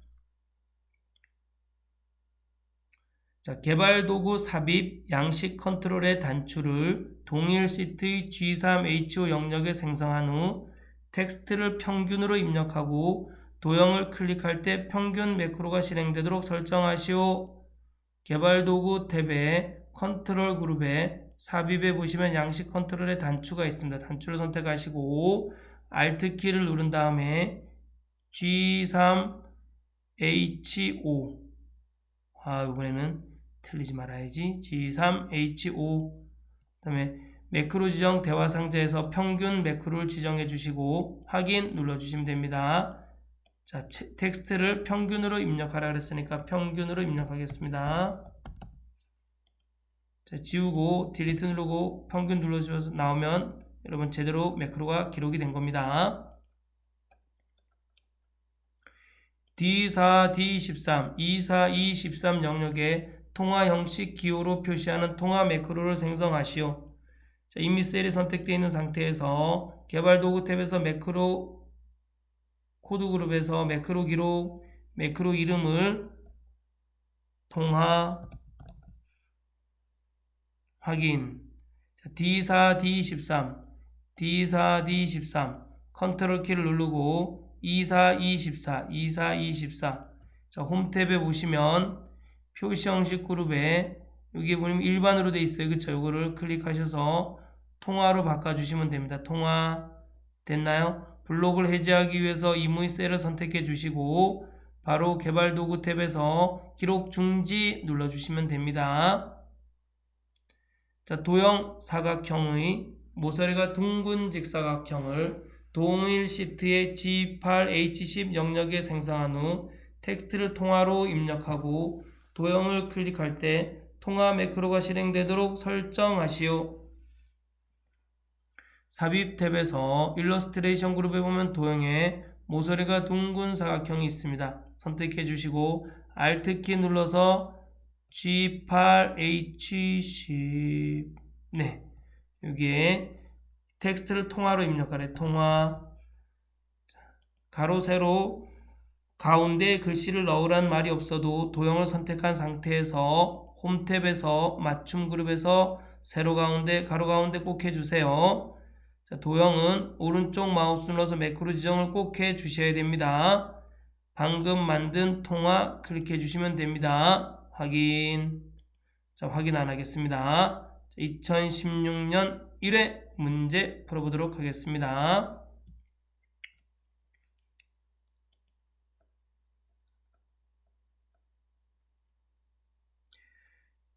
자, 개발도구 삽입 양식 컨트롤의 단추를 동일 시트의 G3HO 영역에 생성한 후 텍스트를 평균으로 입력하고 도형을 클릭할 때 평균 매크로가 실행되도록 설정하시오. 개발도구 탭에 컨트롤 그룹에 삽입에 보시면 양식 컨트롤의 단추가 있습니다. 단추를 선택하시고 Alt 키를 누른 다음에 G3HO 이번에는 틀리지 말아야지. G3HO 그 다음에 매크로 지정 대화 상자에서 평균 매크로를 지정해 주시고 확인 눌러주시면 됩니다. 자, 텍스트를 평균으로 입력하라 그랬으니까 평균으로 입력하겠습니다. 자, 지우고 딜리트 누르고 평균 눌러주셔서 나오면 여러분 제대로 매크로가 기록이 된 겁니다. D4, D13, E4, E13 영역에 통화 형식 기호로 표시하는 통화 매크로를 생성하시오. 자, 이미 셀이 선택되어 있는 상태에서 개발도구 탭에서 매크로 코드 그룹에서 매크로 기록, 매크로 이름을 통화 확인. 자, D4, D13, D4, D13 컨트롤 키를 누르고 24, 24, 24, 24. 자, 홈 탭에 보시면 표시 형식 그룹에 여기 보면 일반으로 돼 있어요. 그쵸? 요거를 클릭하셔서 통화로 바꿔주시면 됩니다. 통화 됐나요? 블록을 해제하기 위해서 이무의 셀을 선택해 주시고 바로 개발도구 탭에서 기록 중지 눌러주시면 됩니다. 자, 도형 사각형의 모서리가 둥근 직사각형을 동일 시트의 G8H10 영역에 생성한 후 텍스트를 통화로 입력하고 도형을 클릭할 때 통화 매크로가 실행되도록 설정하시오. 삽입 탭에서 일러스트레이션 그룹에 보면 도형에 모서리가 둥근 사각형이 있습니다. 선택해 주시고 Alt 키 눌러서 G8H10 여기에 텍스트를 통화로 입력하래. 통화 가로 세로 가운데 글씨를 넣으란 말이 없어도 도형을 선택한 상태에서 홈 탭에서 맞춤 그룹에서 세로 가운데 가로 가운데 꼭 해주세요. 자, 도형은 오른쪽 마우스 눌러서 매크로 지정을 꼭 해주셔야 됩니다. 방금 만든 통화 클릭해 주시면 됩니다. 확인. 자, 확인 안 하겠습니다. 2016년 1회 문제 풀어보도록 하겠습니다.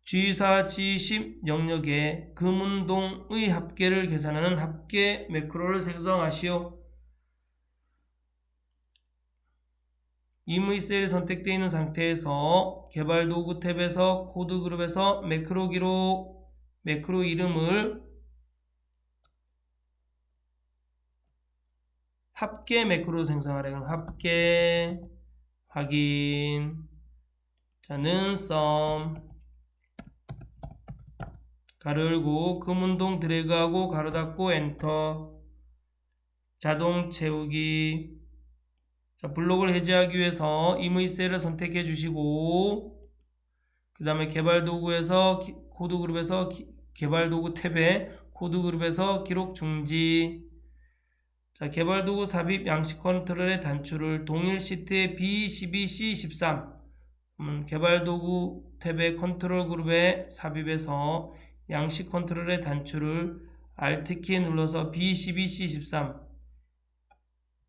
G4, G10 영역에 금운동의 합계를 계산하는 합계 매크로를 생성하시오. 이무의 셀이 선택되어 있는 상태에서 개발도구 탭에서 코드 그룹에서 매크로 기록, 매크로 이름을 합계 매크로 생성하래. 그럼 합계 확인. 자, 는 썸 가로 열고 금운동 드래그하고 가로 닫고 엔터. 자동 채우기. 자, 블록을 해제하기 위해서 임의 셀을 선택해 주시고 그 다음에 개발도구에서 코드 그룹에서 개발도구 탭에 코드 그룹에서 기록 중지. 자, 개발도구 삽입 양식 컨트롤의 단추를 동일 시트의 B12, C13 개발도구 탭의 컨트롤 그룹에 삽입해서 양식 컨트롤의 단추를 Alt 키 눌러서 B12, C13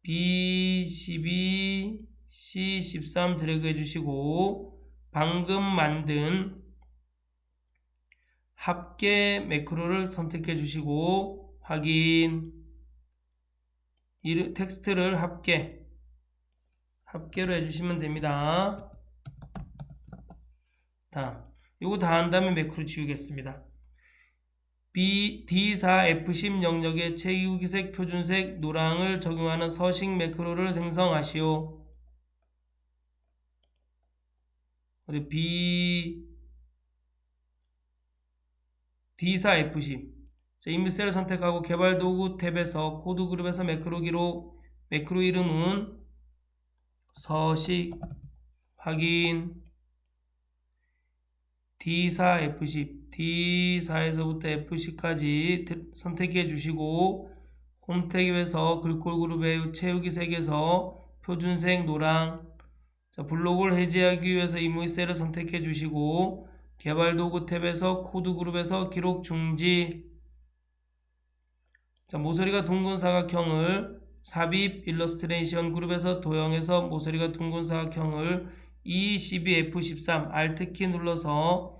B12, C13 드래그 해주시고 방금 만든 합계 매크로를 선택해 주시고 확인. 텍스트를 합계로 해주시면 됩니다. 다음 이거 다 한 다음에 매크로 지우겠습니다. D4, F10 영역에 체유기색, 표준색, 노랑을 적용하는 서식 매크로를 생성하시오. B D4 F10. 자, 이무이 셀을 선택하고 개발 도구 탭에서 코드 그룹에서 매크로 기록, 매크로 이름은 서식 확인 D4 F10, D4에서부터 F10까지 선택해 주시고 홈 탭에서 글꼴 그룹의 채우기 색에서 표준색 노랑, 자, 블록을 해제하기 위해서 이무이 셀을 선택해 주시고 개발 도구 탭에서 코드 그룹에서 기록 중지, 자, 모서리가 둥근 사각형을 삽입 일러스트레이션 그룹에서 도형에서 모서리가 둥근 사각형을 E12F13 Alt키 눌러서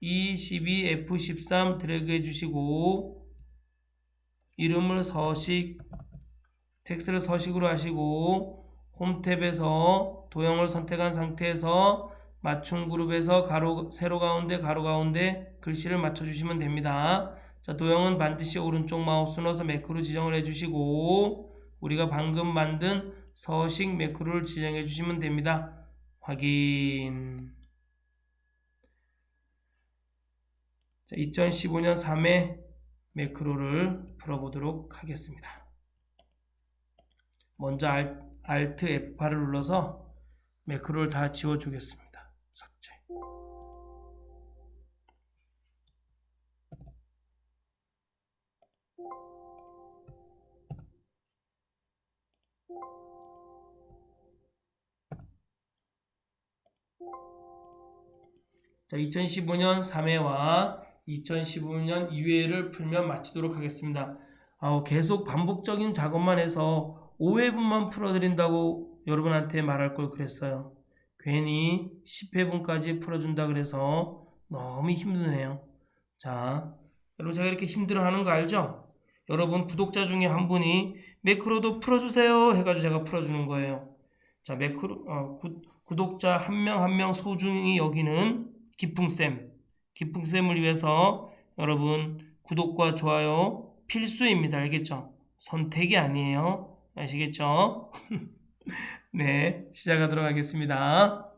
E12F13 드래그 해주시고 이름을 서식, 텍스트를 서식으로 하시고 홈 탭에서 도형을 선택한 상태에서 맞춤 그룹에서 세로 가운데 가로 가운데 글씨를 맞춰주시면 됩니다. 자, 도형은 반드시 오른쪽 마우스 눌러서 매크로 지정을 해주시고 우리가 방금 만든 서식 매크로를 지정해 주시면 됩니다. 확인. 자, 2015년 3회 매크로를 풀어보도록 하겠습니다. 먼저 Alt F8을 눌러서 매크로를 다 지워주겠습니다. 삭제. 자, 2015년 3회와 2015년 2회를 풀면 마치도록 하겠습니다. 계속 반복적인 작업만 해서 5회분만 풀어드린다고 여러분한테 말할 걸 그랬어요. 괜히 10회분까지 풀어준다 그래서 너무 힘드네요. 자, 여러분 제가 이렇게 힘들어하는 거 알죠? 여러분 구독자 중에 한 분이 매크로도 풀어주세요 해가지고 제가 풀어주는 거예요. 자, 구독자 한 명 한 명 소중히 여기는 기풍쌤을 위해서 여러분 구독과 좋아요 필수입니다. 알겠죠? 선택이 아니에요. 아시겠죠? 네, 시작하도록 하겠습니다.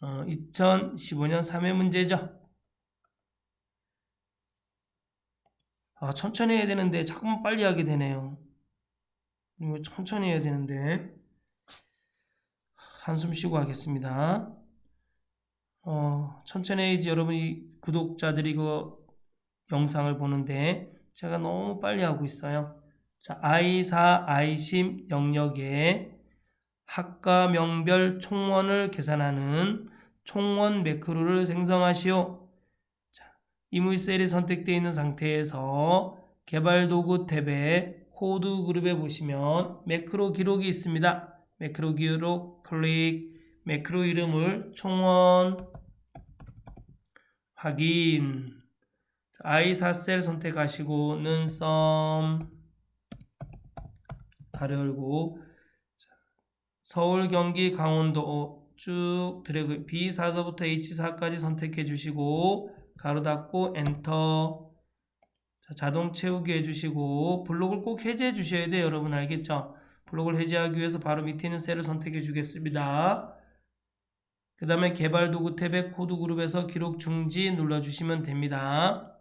2015년 3회 문제죠. 천천히 해야 되는데 자꾸만 빨리 하게 되네요. 이거 천천히 해야 되는데 한숨 쉬고 하겠습니다. 천천히 해야지 여러분이 구독자들이 그 영상을 보는데 제가 너무 빨리 하고 있어요. 자, I4, I10 영역에 학과 명별 총원을 계산하는 총원 매크로를 생성하시오. 자, 이무이 셀이 선택되어 있는 상태에서 개발 도구 탭에 코드 그룹에 보시면 매크로 기록이 있습니다. 매크로 기록 클릭, 매크로 이름을 총원 확인. I4셀 선택하시고 는썸 가로 열고 서울, 경기, 강원도 쭉 드래그 B4서부터 H4까지 선택해 주시고 가로 닫고 엔터. 자, 자동 채우기 해주시고 블록을 꼭 해제해 주셔야 돼요. 여러분 알겠죠? 블록을 해제하기 위해서 바로 밑에 있는 셀을 선택해 주겠습니다. 그 다음에 개발 도구 탭의 코드 그룹에서 기록 중지 눌러주시면 됩니다.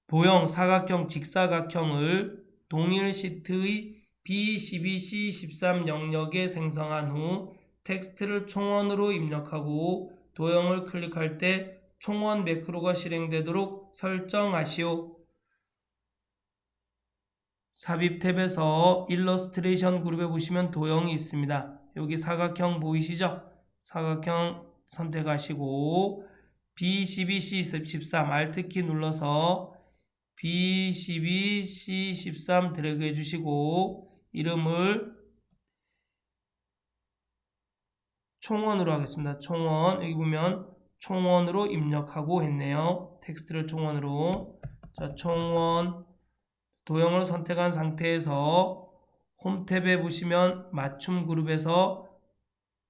도형 사각형 직사각형을 동일 시트의 B12C13 영역에 생성한 후 텍스트를 총원으로 입력하고 도형을 클릭할 때 총원 매크로가 실행되도록 설정하시오. 삽입 탭에서 일러스트레이션 그룹에 보시면 도형이 있습니다. 여기 사각형 보이시죠? 사각형 선택하시고 B12C13 Alt키 눌러서 B12C13 드래그 해주시고 이름을 총원으로 하겠습니다. 총원, 여기 보면 총원으로 입력하고 했네요. 텍스트를 총원으로. 자, 총원 도형을 선택한 상태에서 홈 탭에 보시면 맞춤 그룹에서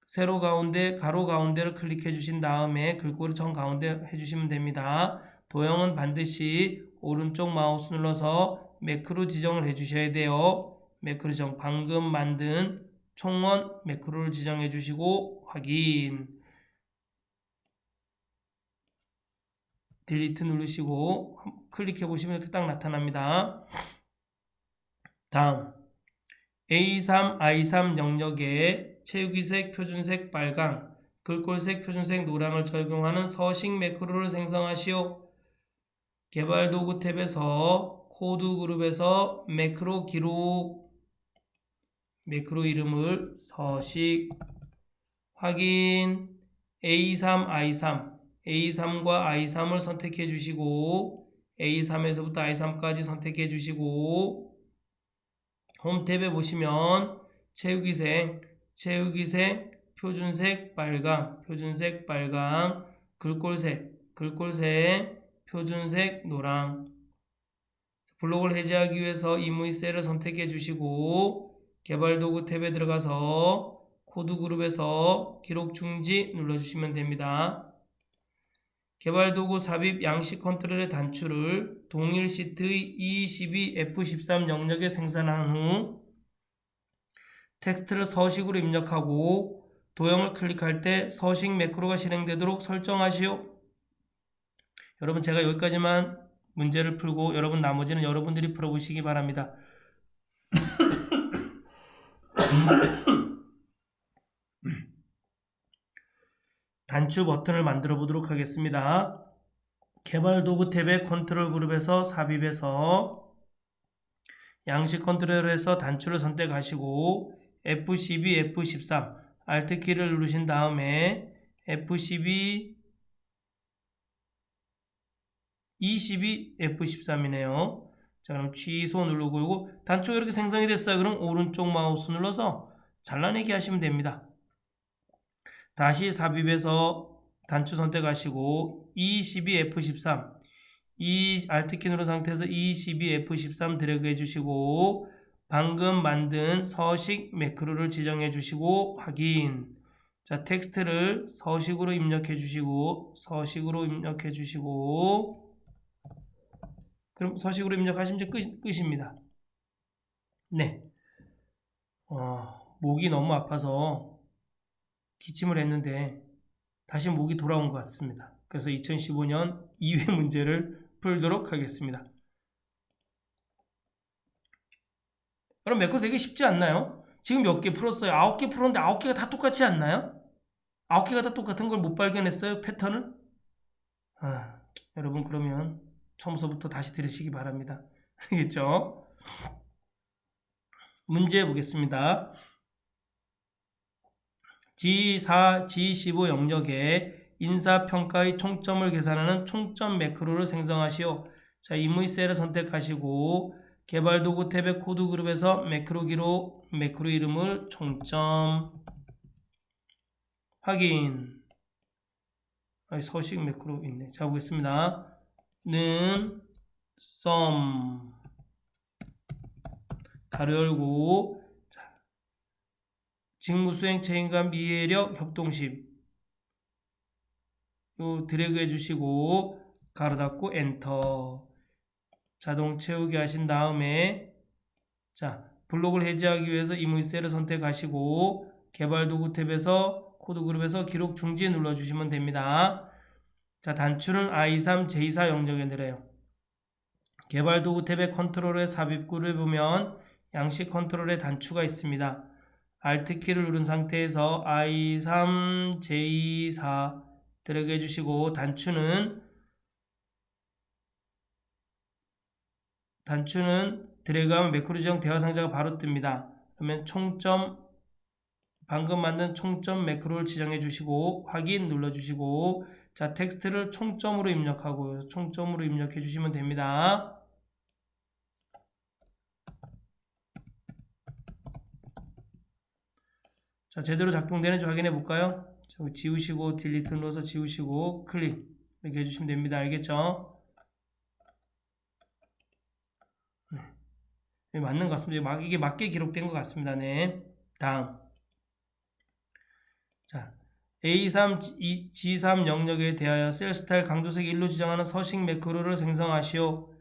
세로 가운데 가로 가운데를 클릭해 주신 다음에 글꼴을 정 가운데 해주시면 됩니다. 도형은 반드시 오른쪽 마우스 눌러서 매크로 지정을 해주셔야 돼요. 매크로 지정, 방금 만든 총원 매크로를 지정해 주시고 확인. 딜리트 누르시고 클릭해 보시면 이렇게 딱 나타납니다. 다음 A3, I3 영역에 채우기색, 표준색, 빨강, 글꼴색, 표준색, 노랑을 적용하는 서식 매크로를 생성하시오. 개발도구 탭에서 코드 그룹에서 매크로 기록, 매크로 이름을 서식, 확인, A3, I3, A3과 I3을 선택해 주시고 A3에서부터 I3까지 선택해 주시고 홈 탭에 보시면 채우기색, 표준색, 빨강, 글꼴색, 표준색, 노랑. 블록을 해제하기 위해서 이무이 셀을 선택해 주시고 개발도구 탭에 들어가서 코드 그룹에서 기록 중지 눌러주시면 됩니다. 개발도구 삽입 양식 컨트롤의 단추를 동일 시트의 E12, F13 영역에 생산한 후 텍스트를 서식으로 입력하고 도형을 클릭할 때 서식 매크로가 실행되도록 설정하시오. 여러분 제가 여기까지만 문제를 풀고 여러분 나머지는 여러분들이 풀어보시기 바랍니다. 단추 버튼을 만들어 보도록 하겠습니다. 개발 도구 탭의 컨트롤 그룹에서 삽입해서 양식 컨트롤에서 단추를 선택하시고 F12, F13 Alt 키를 누르신 다음에 F12, E12, F13이네요. 자, 그럼 취소 누르고 이거 단추가 이렇게 생성이 됐어요. 그럼 오른쪽 마우스 눌러서 잘라내기 하시면 됩니다. 다시 삽입해서 단추 선택하시고 E12, F13 이 Alt키 누른 상태에서 E12, F13 드래그 해주시고 방금 만든 서식 매크로를 지정해 주시고 확인. 자, 텍스트를 서식으로 입력해 주시고 그럼 서식으로 입력하시면 이제 끝입니다. 네. 목이 너무 아파서 기침을 했는데 다시 목이 돌아온 것 같습니다. 그래서 2015년 2회 문제를 풀도록 하겠습니다. 그럼 매크로 되게 쉽지 않나요? 지금 몇 개 풀었어요? 9개 풀었는데 9개가 다 똑같지 않나요? 9개가 다 똑같은 걸 못 발견했어요? 패턴을? 여러분 그러면 처음부터 다시 들으시기 바랍니다. 알겠죠? 문제 보겠습니다. G4, G15 영역에 인사평가의 총점을 계산하는 총점 매크로를 생성하시오. 자, 이무이 셀을 선택하시고 개발도구 탭의 코드 그룹에서 매크로 기록, 매크로 이름을 총점, 확인. 서식 매크로 있네. 자, 보겠습니다. 는 sum 가로 열고 직무수행 책임감 이해력 협동심 요 드래그 해주시고 가로 닫고 엔터. 자동 채우기 하신 다음에 자 블록을 해제하기 위해서 이무이 셀을 선택하시고 개발도구 탭에서 코드 그룹에서 기록 중지 눌러주시면 됩니다. 자, 단추는 I3, J4 영역에 내려요. 개발도구 탭의 컨트롤의 삽입구를 보면 양식 컨트롤의 단추가 있습니다. Alt 키를 누른 상태에서 I3, J4 드래그 해주시고 단추는 드래그하면 매크로 지정 대화 상자가 바로 뜹니다. 그러면 총점 방금 만든 총점 매크로를 지정해 주시고 확인 눌러 주시고 자 텍스트를 총점으로 입력하고 총점으로 입력해 주시면 됩니다. 자 제대로 작동되는지 확인해 볼까요? 지우시고 딜리트 눌러서 지우시고 클릭 이렇게 해주시면 됩니다. 알겠죠? 네, 맞는 것 같습니다. 이게 맞게 기록된 것 같습니다. 네. 다음. 자, A3, G3 영역에 대하여 셀 스타일 강조색 1로 지정하는 서식 매크로를 생성하시오.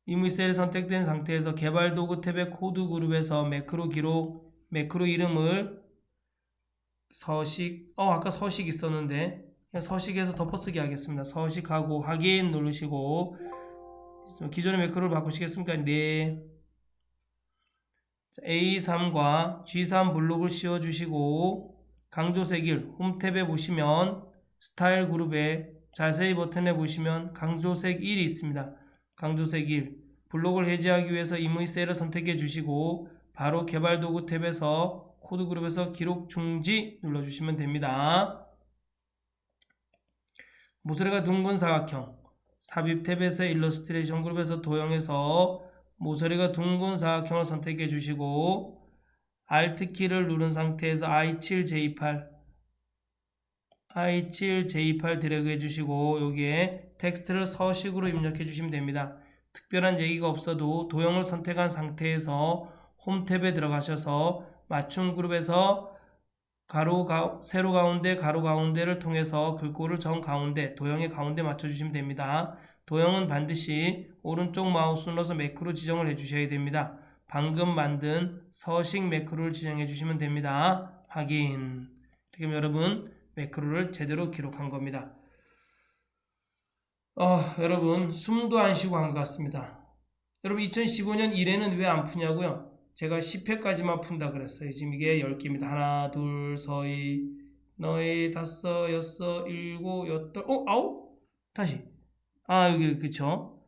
이무이 셀이 선택된 상태에서 개발 도구 탭의 코드 그룹에서 매크로 기록, 매크로 이름을 서식, 아까 서식 있었는데 서식에서 덮어쓰기 하겠습니다. 서식하고 확인 누르시고 기존의 매크로를 바꾸시겠습니까? 네. A3과 G3 블록을 씌워주시고 강조색 1 홈 탭에 보시면 스타일 그룹에 자세히 버튼에 보시면 강조색 1이 있습니다. 강조색 1 블록을 해제하기 위해서 임의 셀을 선택해 주시고 바로 개발 도구 탭에서 코드 그룹에서 기록 중지 눌러주시면 됩니다. 모서리가 둥근 사각형 삽입 탭에서 일러스트레이션 그룹에서 도형에서 모서리가 둥근 사각형을 선택해 주시고 Alt 키를 누른 상태에서 I7J8 드래그 해 주시고 여기에 텍스트를 서식으로 입력해 주시면 됩니다. 특별한 얘기가 없어도 도형을 선택한 상태에서 홈 탭에 들어가셔서 맞춤 그룹에서 세로 가운데 가로 가운데를 통해서 글꼴을 정 가운데 도형의 가운데 맞춰주시면 됩니다. 도형은 반드시 오른쪽 마우스 눌러서 매크로 지정을 해주셔야 됩니다. 방금 만든 서식 매크로를 지정해 주시면 됩니다. 확인. 그럼 여러분 매크로를 제대로 기록한 겁니다. 여러분 숨도 안 쉬고 한 것 같습니다. 여러분 2015년 1회는 왜 안 푸냐고요? 제가 10회까지만 푼다 그랬어요. 지금 이게 10개입니다. 하나, 둘, 서희, 너희, 다섯, 여섯, 일곱, 여덟, 아홉? 다시. 여기, 그쵸?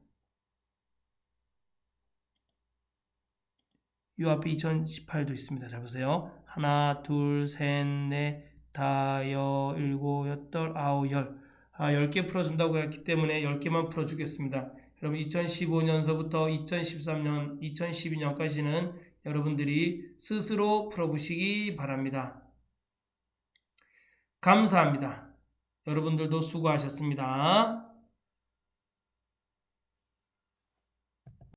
요 앞에 2018도 있습니다. 잘 보세요. 하나, 둘, 셋, 넷, 다섯, 일곱, 여덟, 아홉, 열. 10개 풀어준다고 했기 때문에 10개만 풀어주겠습니다. 여러분 2015년서부터 2013년, 2012년까지는 여러분들이 스스로 풀어보시기 바랍니다. 감사합니다. 여러분들도 수고하셨습니다.